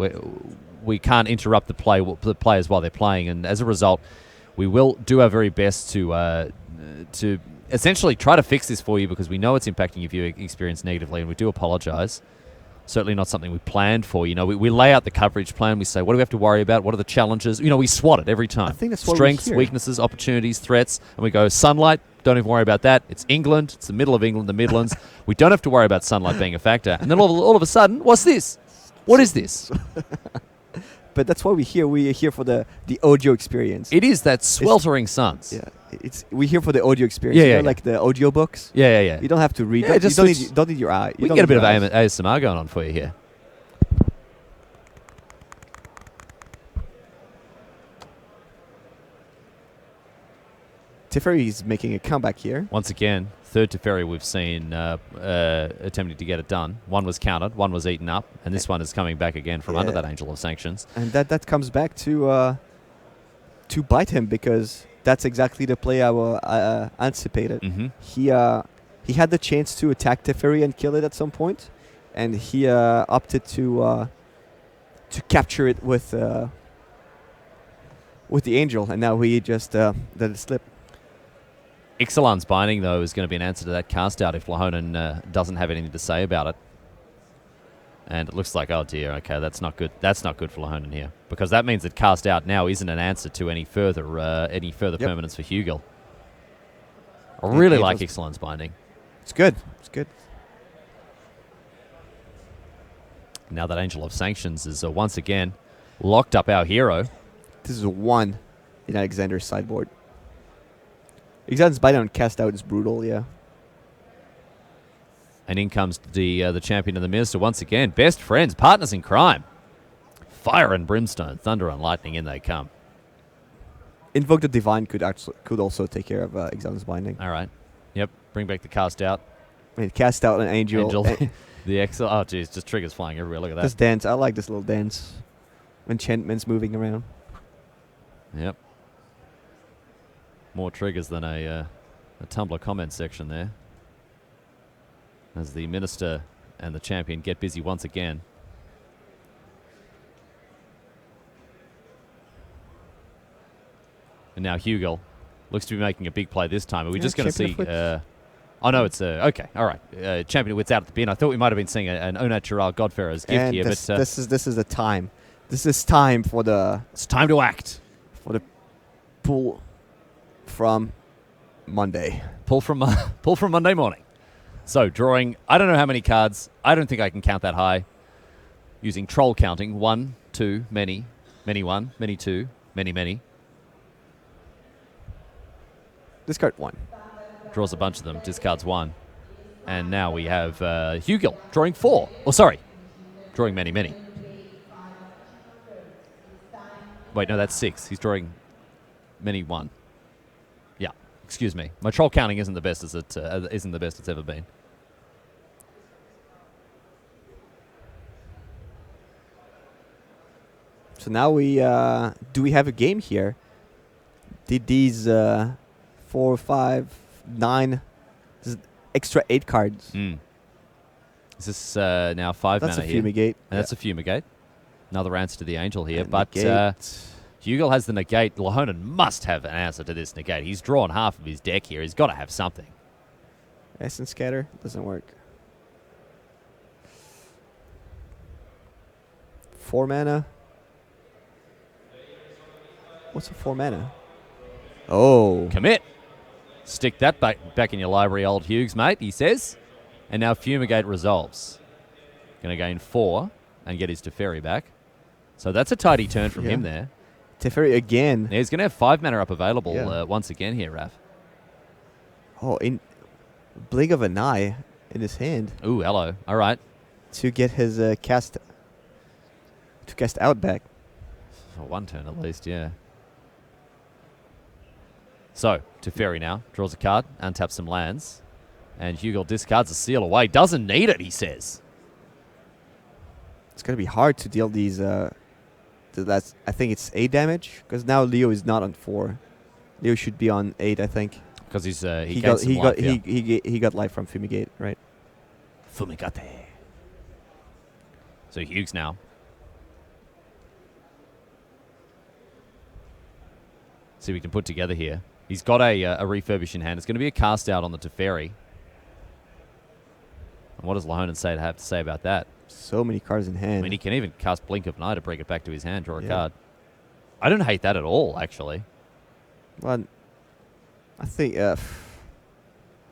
We can't interrupt the players while they're playing, and as a result, we will do our very best to essentially try to fix this for you, because we know it's impacting your viewing experience negatively, and we do apologize. certainly not something we planned for. You know, we lay out the coverage plan. We say, what do we have to worry about? What are the challenges? You know, we SWOT it every time. I think that's what Strengths, we hear. weaknesses, opportunities, threats. And we go, sunlight, don't even worry about that. It's England. It's the middle of England, the Midlands. We don't have to worry about sunlight being a factor. And then all of a sudden, what's this? What is this? But that's why we're here. We're here for the audio experience. It is that sweltering suns. Yeah, we're here for the audio experience. Yeah, You know, yeah. like the audio books. Yeah. You don't have to read. Yeah, You just don't switch- don't need your eye. We can get a bit of ASMR going on for you here. Teferi is making a comeback here. Once again, third Teferi we've seen attempting to get it done. One was countered, one was eaten up, and this one is coming back again from under Yeah. that Angel of Sanctions. And that comes back to bite him, because that's exactly the play I anticipated. Mm-hmm. He had the chance to attack Teferi and kill it at some point, and he opted to capture it with the angel, and now he just let it slip. Ixalan's Binding, though, is going to be an answer to that cast out if Lahonen doesn't have anything to say about it. And it looks like, oh dear, okay, that's not good. That's not good for Lahonen here, because that means that cast out now isn't an answer to any further permanence for Hugel. I really like Ixalan's Binding. It's good. It's good. Now that Angel of Sanctions is once again locked up our hero. This is a 1 in Alexander's sideboard. Alexander's bite on cast out is brutal, yeah. And in comes the champion and the minister once again. Best friends, partners in crime. Fire and brimstone, thunder and lightning, in they come. Invoke the Divine could also take care of Exil's Binding. All right. Yep. Bring back the cast out. I mean, cast out an angel. The Exile. Oh, geez. Just triggers flying everywhere. Look at that. This dance. I like this little dance. Enchantments moving around. Yep. More triggers than a Tumblr comment section there. As the minister and the champion get busy once again. And now Hugel looks to be making a big play this time. Are we just going to see... oh, no, it's... okay, all right. Champion Wits out at the bin. I thought we might have been seeing an Au Natural Godfarer's gift and here. this, But this is the time. This is time for the... It's time to act. For the pull from Monday. Pull from Monday morning. So, drawing, I don't know how many cards. I don't think I can count that high. Using troll counting. 1, 2, many, many 1, many 2, many, many. Discard 1. Draws a bunch of them, discards 1. And now we have Hugel drawing 4. Oh, sorry. Drawing many, many. Wait, no, that's 6. He's drawing many 1. Yeah, excuse me. My troll counting isn't the best it's ever been. So now we do we have a game here? Did these 4, 5, 9 this is extra 8 cards? Mm. Is this now 5 That's mana a here? fumigate. And that's a fumigate. Another answer to the angel here. And But negate. Hugel has the negate. Lahonen must have an answer to this negate. He's drawn half of his deck here. He's got to have something. Essence Scatter doesn't work. 4 mana. What's a 4 mana? Oh. Commit. Stick that back in your library, old Hughes, mate, he says. And now Fumigate resolves. Going to gain 4 and get his Teferi back. So that's a tidy turn from him there. Teferi again. Yeah, he's going to have 5 mana up available Yeah. once again here, Raf. Oh, in blink of an eye in his hand Ooh, hello. All right. to get his cast out back. For 1 turn at least, yeah. So, Teferi now. Draws a card, untaps some lands. And Hugel discards a seal away. Doesn't need it, he says. It's going to be hard to deal these. That's I think it's 8 damage, because now Leo is not on 4. Leo should be on 8, I think. Because he got life from Fumigate, right? Fumigate. So Hughes now. See what we can put together here. He's got a refurbish in hand. It's going to be a cast out on the Teferi. And what does Lahonen have to say about that? So many cards in hand. I mean, he can even cast Blink of an Eye to bring it back to his hand, draw a Yeah. card. I don't hate that at all, actually. Well, I think I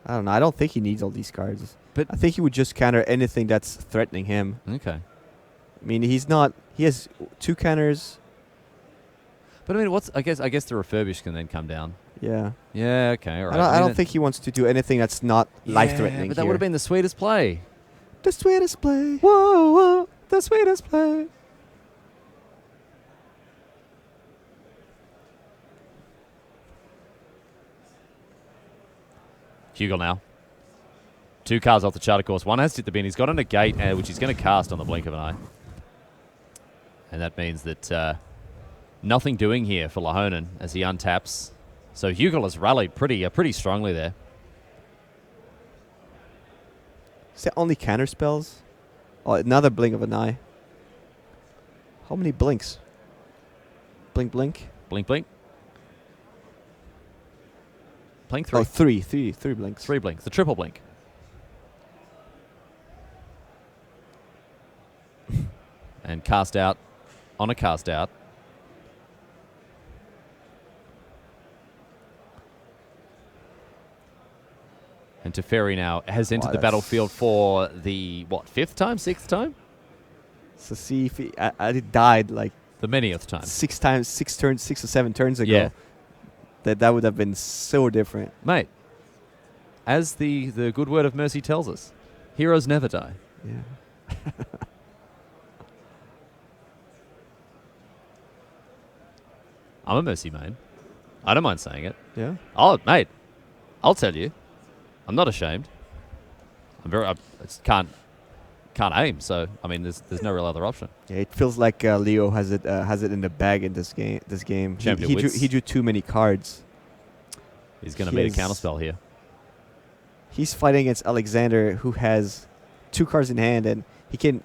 don't know. I don't think he needs all these cards. But I think he would just counter anything that's threatening him. okay. I mean, he's not. He has 2 counters. But I mean, I guess the refurbish can then come down. Yeah. Yeah. Okay. All right. I don't think he wants to do anything that's not life-threatening. But that would have been the sweetest play. the sweetest play. Whoa, whoa, the sweetest play. Hugel now. 2 cards off the chart, of course. One has hit the bin. He's got a negate, which he's going to cast on the blink of an eye. And that means that nothing doing here for Lahonen as he untaps. So Hugel has rallied pretty strongly there. Is that only counter spells? Oh, another blink of an eye. How many blinks? Blink, blink. Blink, blink. Blink 3. Oh, three blinks. 3 blinks. The triple blink. And cast out on a cast out. And Teferi now has entered the battlefield for the, 5th time? 6th time? So see if he died like The manyth time. 6 times, 6 or 7 turns ago. Yeah. That would have been so different. Mate, as the good word of mercy tells us, heroes never die. Yeah. I'm a mercy main. I don't mind saying it. Yeah. Oh, mate, I'll tell you. I'm not ashamed. I just can't aim, so I mean, there's no real other option. Yeah, it feels like Leo has it in the bag in this game. He drew too many cards. He's going to meet a counterspell here. He's fighting against Alexander, who has 2 cards in hand, and he can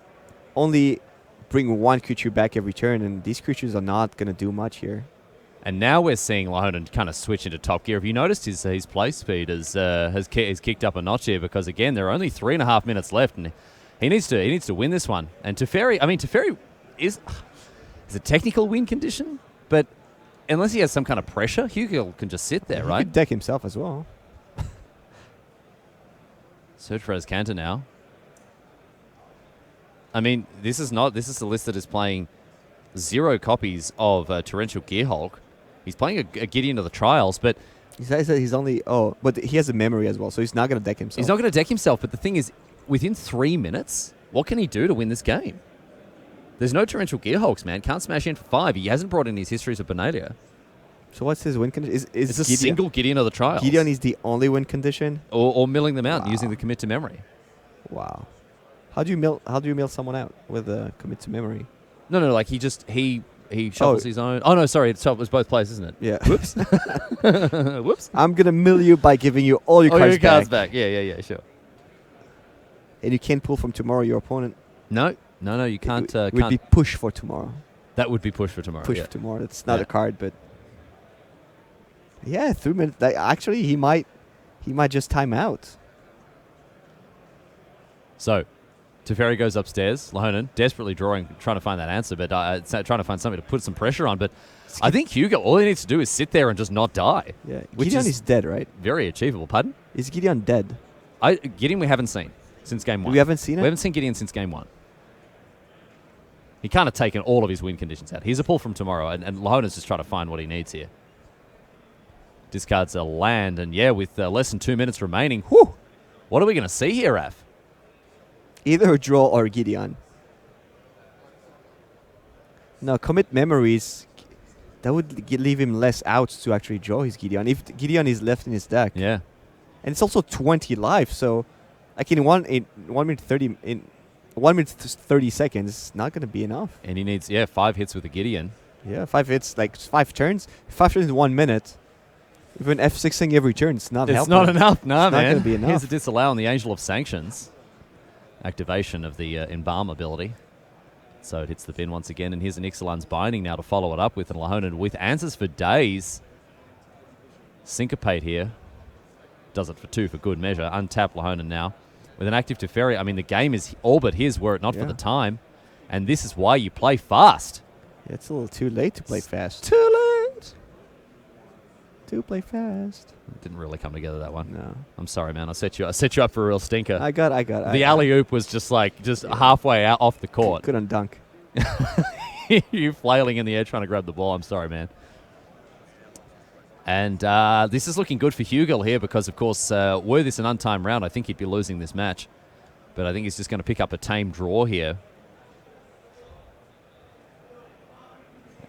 only bring 1 creature back every turn, and these creatures are not going to do much here. And now we're seeing Lahonen kind of switch into top gear. Have you noticed his play speed has kicked up a notch here? Because again, there are only 3.5 minutes left, and he needs to win this one. And Teferi is a technical win condition, but unless he has some kind of pressure, Hugel can just sit there, right? He could deck himself as well. Search for Azcanta now. I mean, this is a list that is playing 0 copies of Torrential Gearhulk. He's playing a Gideon of the Trials, but He says that he's only... Oh, but he has a memory as well, so he's not going to deck himself. he's not going to deck himself. But the thing is, within 3 minutes, what can he do to win this game? There's no Torrential Gearhulks, man. Can't smash in for 5. He hasn't brought in his Histories of Benalia. So what's his win condition? It's a single Gideon of the Trials. Gideon is the only win condition? Or milling them out and Wow. using the commit to memory. Wow. How do you mill someone out with a commit to memory? No, like he shuffles his own. Oh, no, sorry. It was both plays, isn't it? Yeah. Whoops. Whoops. I'm going to mill you by giving you all your cards back. Yeah, sure. And you can't pull from tomorrow your opponent. No, you can't. It would be push for tomorrow. That would be push for tomorrow. Push yeah. for tomorrow. It's not a card, but... Yeah, 3 minutes. Actually, he might just time out. So, Teferi goes upstairs. Lahonen desperately trying to find that answer, but trying to find something to put some pressure on. But I think Hugel, all he needs to do is sit there and just not die. Yeah, Which Gideon is dead, right? Very achievable. Pardon? Is Gideon dead? Gideon we haven't seen since game 1. We haven't seen it? We haven't seen Gideon since game 1. He can't have taken all of his win conditions out. He's a pull from tomorrow, and Lahonen's just trying to find what he needs here. Discards a land, and yeah, with less than 2 minutes remaining, whew, what are we going to see here, Raf? Either a draw or Gideon. No, commit memories. That would leave him less outs to actually draw his Gideon. If Gideon is left in his deck. Yeah. And it's also 20 life, so like in 1 minute 30 seconds, it's not going to be enough. And he needs 5 hits with a Gideon. Yeah, 5 hits, like 5 turns. 5 turns in 1 minute. Even F6ing every turn, it's not helping. It's not enough, no, it's man. not going to be enough. Here's a disallow on the Angel of Sanctions. Activation of the Embalm ability. So it hits the bin once again, and here's an Ixalan's Binding now to follow it up with, and Lahonen with answers for days. Syncopate here. Does it for 2 for good measure. Untap Lahonen now. with an active Teferi. I mean, the game is all but his were it not for Yeah. the time. And this is why you play fast. Yeah, it's a little too late to play fast. Too late. To play fast. Didn't really come together, that one. No. I'm sorry, man. I set you up for a real stinker. I got. The alley-oop was just halfway out off the court. Couldn't dunk. You flailing in the air trying to grab the ball. I'm sorry, man. And this is looking good for Hugel here because, of course, were this an untimed round, I think he'd be losing this match. But I think he's just going to pick up a tame draw here.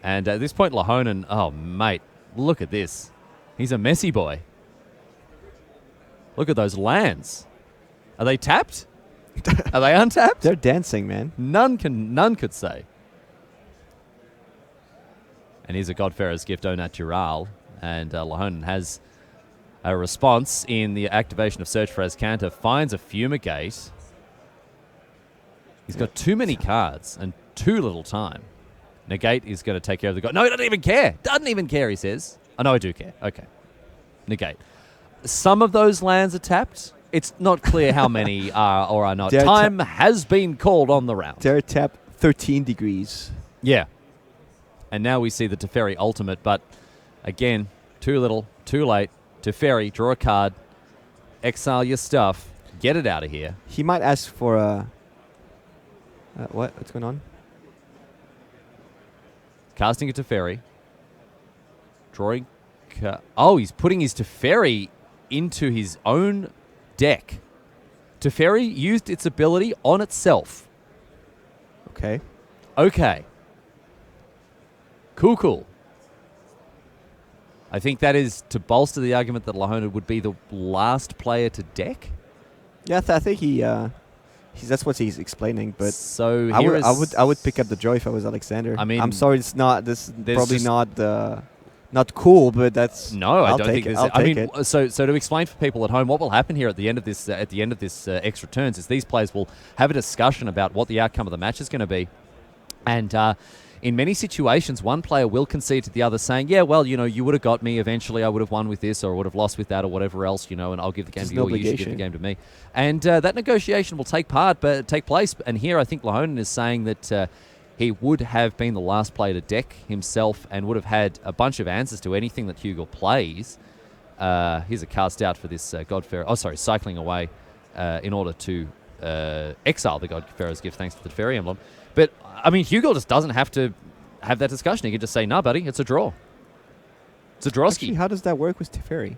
And at this point, Lahonen, oh, mate, look at this. He's a messy boy. Look at those lands. Are they tapped? Are they untapped? They're dancing, man. None could say. And here's a Godfarer's gift au natural. And Lahonen has a response in the activation of Search for Azcanta. Finds a Fumigate. He's got too many cards and too little time. Negate is going to take care of the god. No, he doesn't even care. Doesn't even care, he says. Oh, no, I do care. Okay. Negate. Some of those lands are tapped. It's not clear how many are or are not. Time has been called on the round. They're tapped 13 degrees. Yeah. And now we see the Teferi ultimate, but again, too little, too late. Teferi, draw a card, exile your stuff, get it out of here. He might ask for a... what? What's going on? Casting a Teferi. Drawing... oh, he's putting his Teferi into his own deck. Teferi used its ability on itself. Okay. Okay. Cool. I think that is to bolster the argument that Lahonen would be the last player to deck. Yeah, I think that's what he's explaining. But so I would pick up the draw if I was Alexander. I mean, I'm sorry, it's not. This is probably not cool, but that's no. I don't think it. I mean, so to explain for people at home, what will happen here at the end of this extra turns is these players will have a discussion about what the outcome of the match is going to be, and in many situations, one player will concede to the other, saying, "Yeah, well, you would have got me. Eventually, I would have won with this, or would have lost with that, or whatever else, and I'll give the game to you, or you should give the game to me." And that negotiation will take place. And here, I think Lahonen is saying that he would have been the last player to deck himself, and would have had a bunch of answers to anything that Hugel plays. Here's a cast out for this Godfarer. Oh, sorry, cycling away in order to exile the Godfarer's gift, thanks to the Teferi emblem. But, I mean, Hugel just doesn't have to have that discussion. He can just say, "Nah, buddy, it's a draw. It's a drawski." Actually, how does that work with Teferi?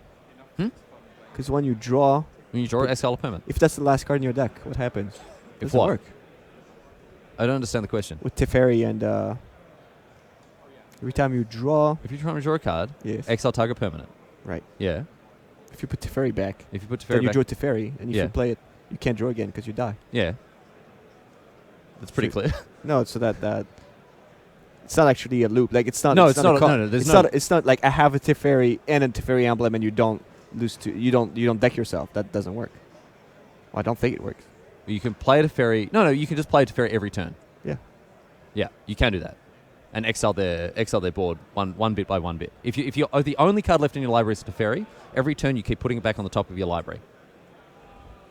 Because when you draw... When you draw, exile a permanent. If that's the last card in your deck, what happens? If Does it what? work? I don't understand the question. With Teferi and... every time you draw... If you're trying to draw a card, Yes. exile target permanent. Right. Yeah. If you put Teferi back, If you put Teferi then you back, draw Teferi, and if Yeah. you play it, you can't draw again because you die. yeah. That's pretty clear. No, so that it's not actually a loop. Like it's not. No, it's it's not. not. No, there's it's no. not. It's not like I have a Teferi and a Teferi emblem, and you don't lose to. You don't deck yourself. That doesn't work. Well, I don't think it works. You can play a Teferi. No, you can just play a Teferi every turn. Yeah. Yeah, you can do that, and exile their board one bit by one bit. If you're the only card left in your library is a Teferi, every turn you keep putting it back on the top of your library.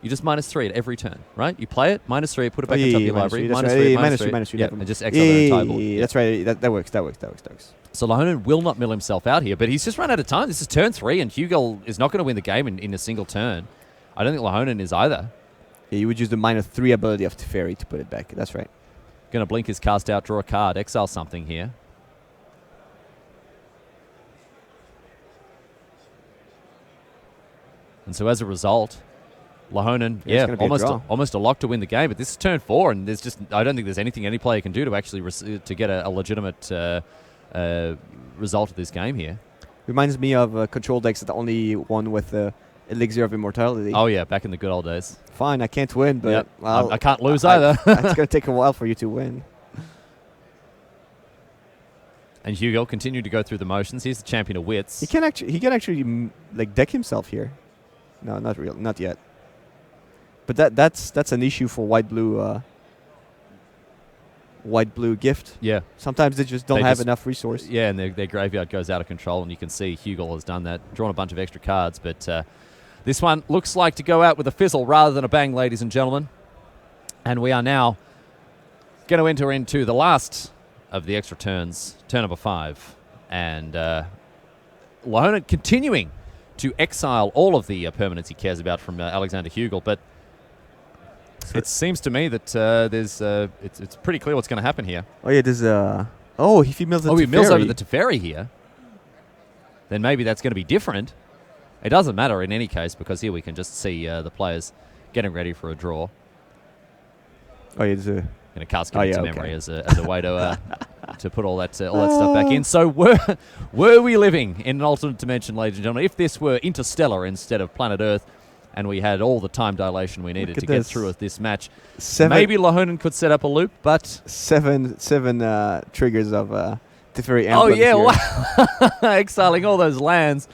You just -3 at every turn, right? You play it, -3, put it back on top of your library, -3, yeah, and just exile the entire board. Yeah, that's right. That works. That works. So Lahonen will not mill himself out here, but he's just run out of time. This is turn 3, and Hugel is not going to win the game in a single turn. I don't think Lahonen is either. Yeah, you would use the -3 ability of Teferi to put it back. That's right. Going to blink his cast out, draw a card, exile something here. And so as a result, Lahonen, almost a lock to win the game. But this is turn 4, and I don't think there's anything any player can do to actually to get a legitimate result of this game here. Reminds me of control decks that only won with Elixir of Immortality. Oh yeah, back in the good old days. Fine, I can't win, but Yep. well, I can't lose either. It's going to take a while for you to win. And Hugel continued to go through the motions. He's the champion of wits. He can actually like deck himself here. No, not yet. But that's an issue for white blue gift. Yeah. Sometimes they just don't have enough resource. Yeah, and their graveyard goes out of control, and you can see Hugel has done that, drawn a bunch of extra cards, but This one looks like to go out with a fizzle rather than a bang, ladies and gentlemen. And we are now going to enter into the last of the extra turns, turn number 5. And Lahonen continuing to exile all of the permanents he cares about from Alexander Hugel. But it seems to me that it's pretty clear what's going to happen here. Oh, yeah, there's if he mills the he mills Teferi. over the Teferi here. Then maybe that's going to be different. It doesn't matter in any case because here we can just see the players getting ready for a draw. Oh, yeah, there's a... Going to cast commit to okay. memory as a way to put all that stuff back in. So were we living in an alternate dimension, ladies and gentlemen? If this were interstellar instead of planet Earth, and we had all the time dilation we needed to get through with this match, maybe Lahonen could set up a loop, but seven triggers of Teferi. Oh yeah, wow. Exiling all those lands.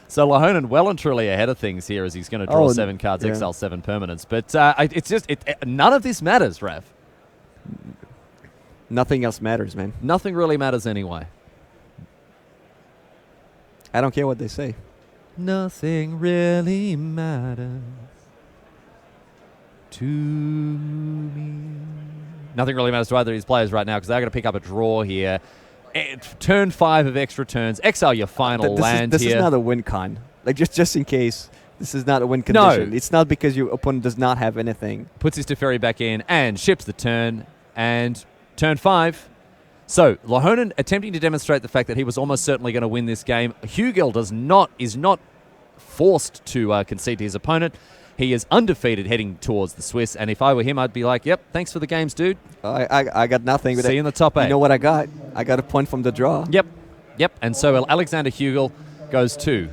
So Lahonen well and truly ahead of things here as he's going to draw 7 cards, exile 7 permanents. But it's just none of this matters, Raph. Nothing else matters, man. Nothing really matters anyway. I don't care what they say. Nothing really matters to me. Nothing really matters to either of these players right now because they're going to pick up a draw here. Turn 5 of extra turns. Exile your final land this here. This is not a win con. Like, just in case, this is not a win condition. No. It's not because your opponent does not have anything. Puts his Teferi back in and ships the turn. And turn 5. So Lahonen attempting to demonstrate the fact that he was almost certainly going to win this game. Hugel is not forced to concede to his opponent. He is undefeated heading towards the Swiss. And if I were him, I'd be like, yep, thanks for the games, dude. I got nothing. But see you in the top 8. You know what I got? I got a point from the draw. Yep. And so Alexander Hugel goes to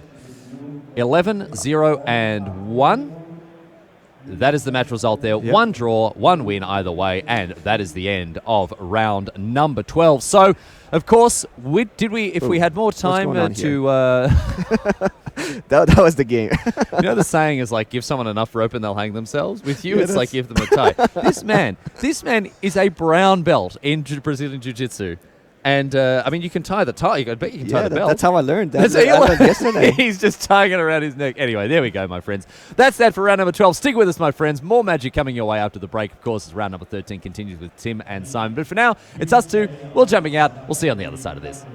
11, 0, and 1. That is the match result there. Yep. 1 draw, 1 win either way, and that is the end of round number 12. So, of course, if we had more time to... that was the game. You know the saying is like, give someone enough rope and they'll hang themselves? With you, it's like, give them a tie. This man is a brown belt in Brazilian Jiu-Jitsu. And, you can tie the tie. I bet you can tie the belt. That's how I learned. That's I learned yesterday. He's just tying it around his neck. Anyway, there we go, my friends. That's that for round number 12. Stick with us, my friends. More magic coming your way after the break, of course, as round number 13 continues with Tim and Simon. But for now, it's us two. We're jumping out. We'll see you on the other side of this.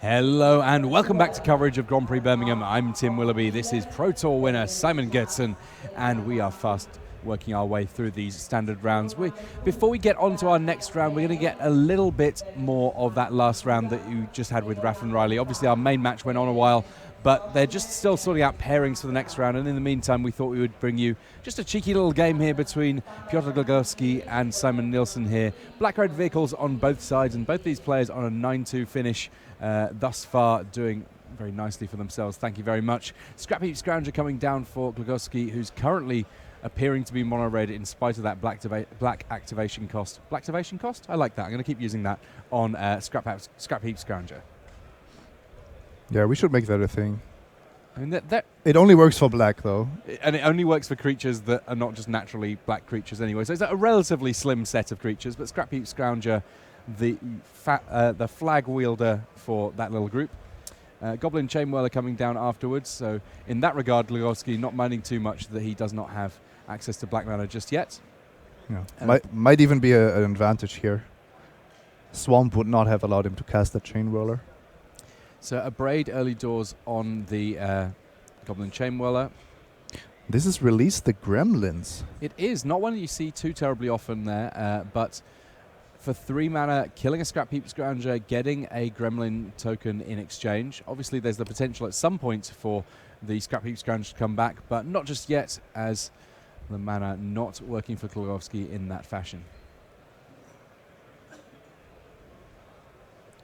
Hello and welcome back to coverage of Grand Prix Birmingham. I'm Tim Willoughby. This is Pro Tour winner Simon Gertsen, and we are fast working our way through these standard rounds. Before we get on to our next round, we're going to get a little bit more of that last round that you just had with Raff and Riley. Obviously, our main match went on a while, but they're just still sorting out pairings for the next round. And in the meantime, we thought we would bring you just a cheeky little game here between Piotr Glogowski and Simon Nielsen here. Black-red vehicles on both sides, and both these players on a 9-2 finish thus far, doing very nicely for themselves. Thank you very much. Scrap Heap Scrounger coming down for Glogowski, who's currently appearing to be mono-red in spite of that black activation cost. Black activation cost? I like that. I'm going to keep using that on Scrap Heap Scrounger. Yeah, we should make that a thing. I mean, it only works for black, though. And it only works for creatures that are not just naturally black creatures anyway. So it's a relatively slim set of creatures, but Scrap Heap Scrounger, the flag wielder for that little group. Goblin Chainwhirler coming down afterwards. So in that regard, Glogowski not minding too much that he does not have access to black mana just yet. Yeah. Might even be an advantage here. Swamp would not have allowed him to cast that Chainwhirler. So a Braid early doors on the Goblin Chainwhirler. This is Release the Gremlins. It is not one that you see too terribly often there, but for 3 mana, killing a Scrap Heap Scrounger, getting a Gremlin token in exchange. Obviously, there's the potential at some point for the Scrap Heap Scrounger to come back, but not just yet, as the mana not working for Glogowski in that fashion.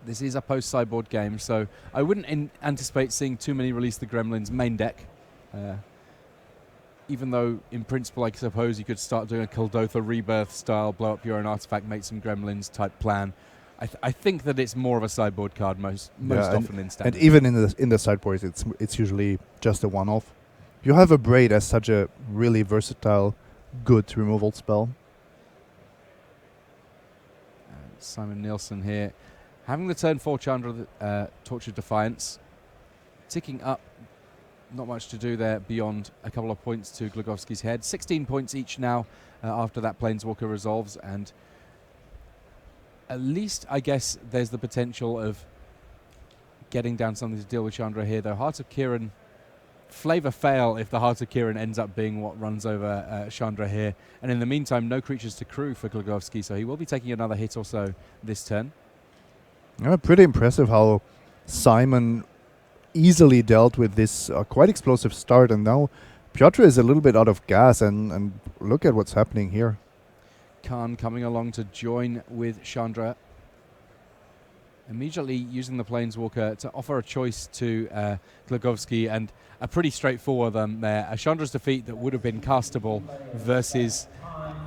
This is a post-sideboard game, so I wouldn't anticipate seeing too many Release the Gremlins main deck. Even though, in principle, I suppose you could start doing a Kuldotha Rebirth style, blow up your own artifact, make some Gremlins type plan. I think that it's more of a sideboard card most often in Standard. And even in the sideboards, it's usually just a one-off. You have a Braid as such a really versatile, good removal spell. Simon Nielsen here, having the turn 4 Chandra, Torch of Defiance, ticking up. Not much to do there beyond a couple of points to Glogowski's head. 16 points each now after that Planeswalker resolves, and at least, I guess, there's the potential of getting down something to deal with Chandra here, though. Heart of Kiran, flavor fail if the Heart of Kiran ends up being what runs over Chandra here. And in the meantime, no creatures to crew for Glogowski, so he will be taking another hit or so this turn. Yeah, pretty impressive how Simon easily dealt with this quite explosive start, and now Piotr is a little bit out of gas, and look at what's happening here. Khan coming along to join with Chandra, immediately using the Planeswalker to offer a choice to Glogowski, and a pretty straightforward one there. A Chandra's Defeat that would have been castable versus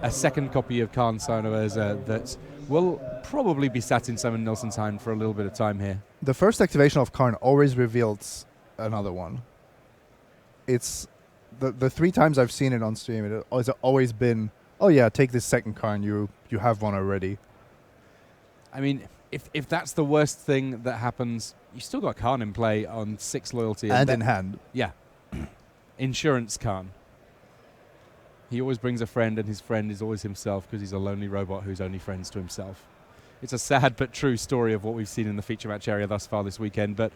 a second copy of Khan Sign of Urza that will probably be sat in Simon Nielsen's hand for a little bit of time here. The first activation of Karn always reveals another one. It's the 3 times I've seen it on stream, it has always been, oh yeah, take this second Karn, you have one already. I mean, if that's the worst thing that happens, you still got Karn in play on 6 loyalty. And in hand. Yeah. Insurance Karn. He always brings a friend, and his friend is always himself because he's a lonely robot who's only friends to himself. It's a sad but true story of what we've seen in the feature match area thus far this weekend. But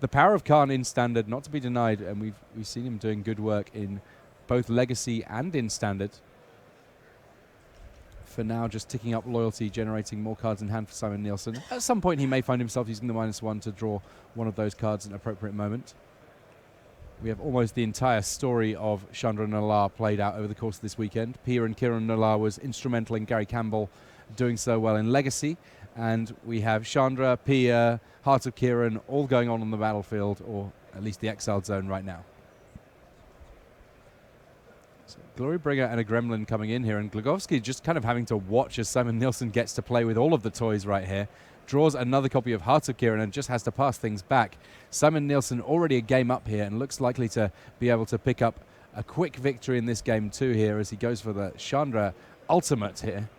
the power of Karn in Standard, not to be denied, and we've seen him doing good work in both Legacy and in Standard. For now, just ticking up loyalty, generating more cards in hand for Simon Nielsen. At some point, he may find himself using the -1 to draw one of those cards at an appropriate moment. We have almost the entire story of Chandra Nalaar played out over the course of this weekend. Pia and Kieran Nalaar was instrumental in Gary Campbell doing so well in Legacy. And we have Chandra, Pia, Heart of Kiran all going on the battlefield, or at least the exiled zone right now. So Glorybringer and a Gremlin coming in here, and Glogowski just kind of having to watch as Simon Nielsen gets to play with all of the toys right here. Draws another copy of Heart of Kiran and just has to pass things back. Simon Nielsen already a game up here and looks likely to be able to pick up a quick victory in this game too here as he goes for the Chandra Ultimate here.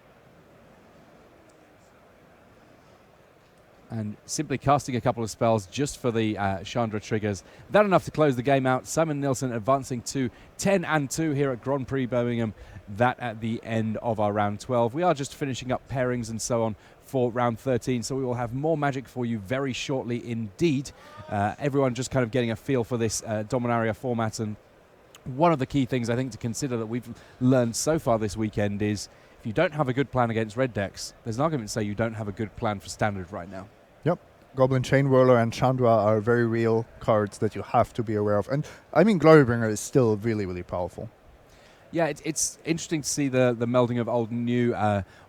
And simply casting a couple of spells just for the Chandra triggers. That enough to close the game out. Simon Nielsen advancing to 10-2 here at Grand Prix Birmingham. That at the end of our round 12. We are just finishing up pairings and so on for round 13. So we will have more Magic for you very shortly indeed. Everyone just kind of getting a feel for this Dominaria format, and one of the key things I think to consider that we've learned so far this weekend is if you don't have a good plan against red decks, there's an argument to say you don't have a good plan for Standard right now. Yep. Goblin Chain Whirler and Chandra are very real cards that you have to be aware of. And I mean, Glorybringer is still really, really powerful. Yeah, it's interesting to see the melding of old and new.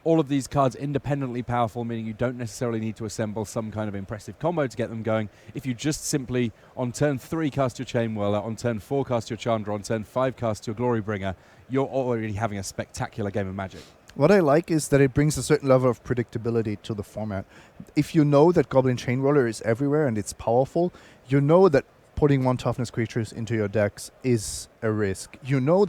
All of these cards independently powerful, meaning you don't necessarily need to assemble some kind of impressive combo to get them going. If you just simply, on turn 3, cast your Chain Whirler, on turn 4, cast your Chandra, on turn 5, cast your Glorybringer, you're already having a spectacular game of Magic. What I like is that it brings a certain level of predictability to the format. If you know that Goblin Chain Whirler is everywhere and it's powerful, you know that putting 1 toughness creatures into your decks is a risk. You know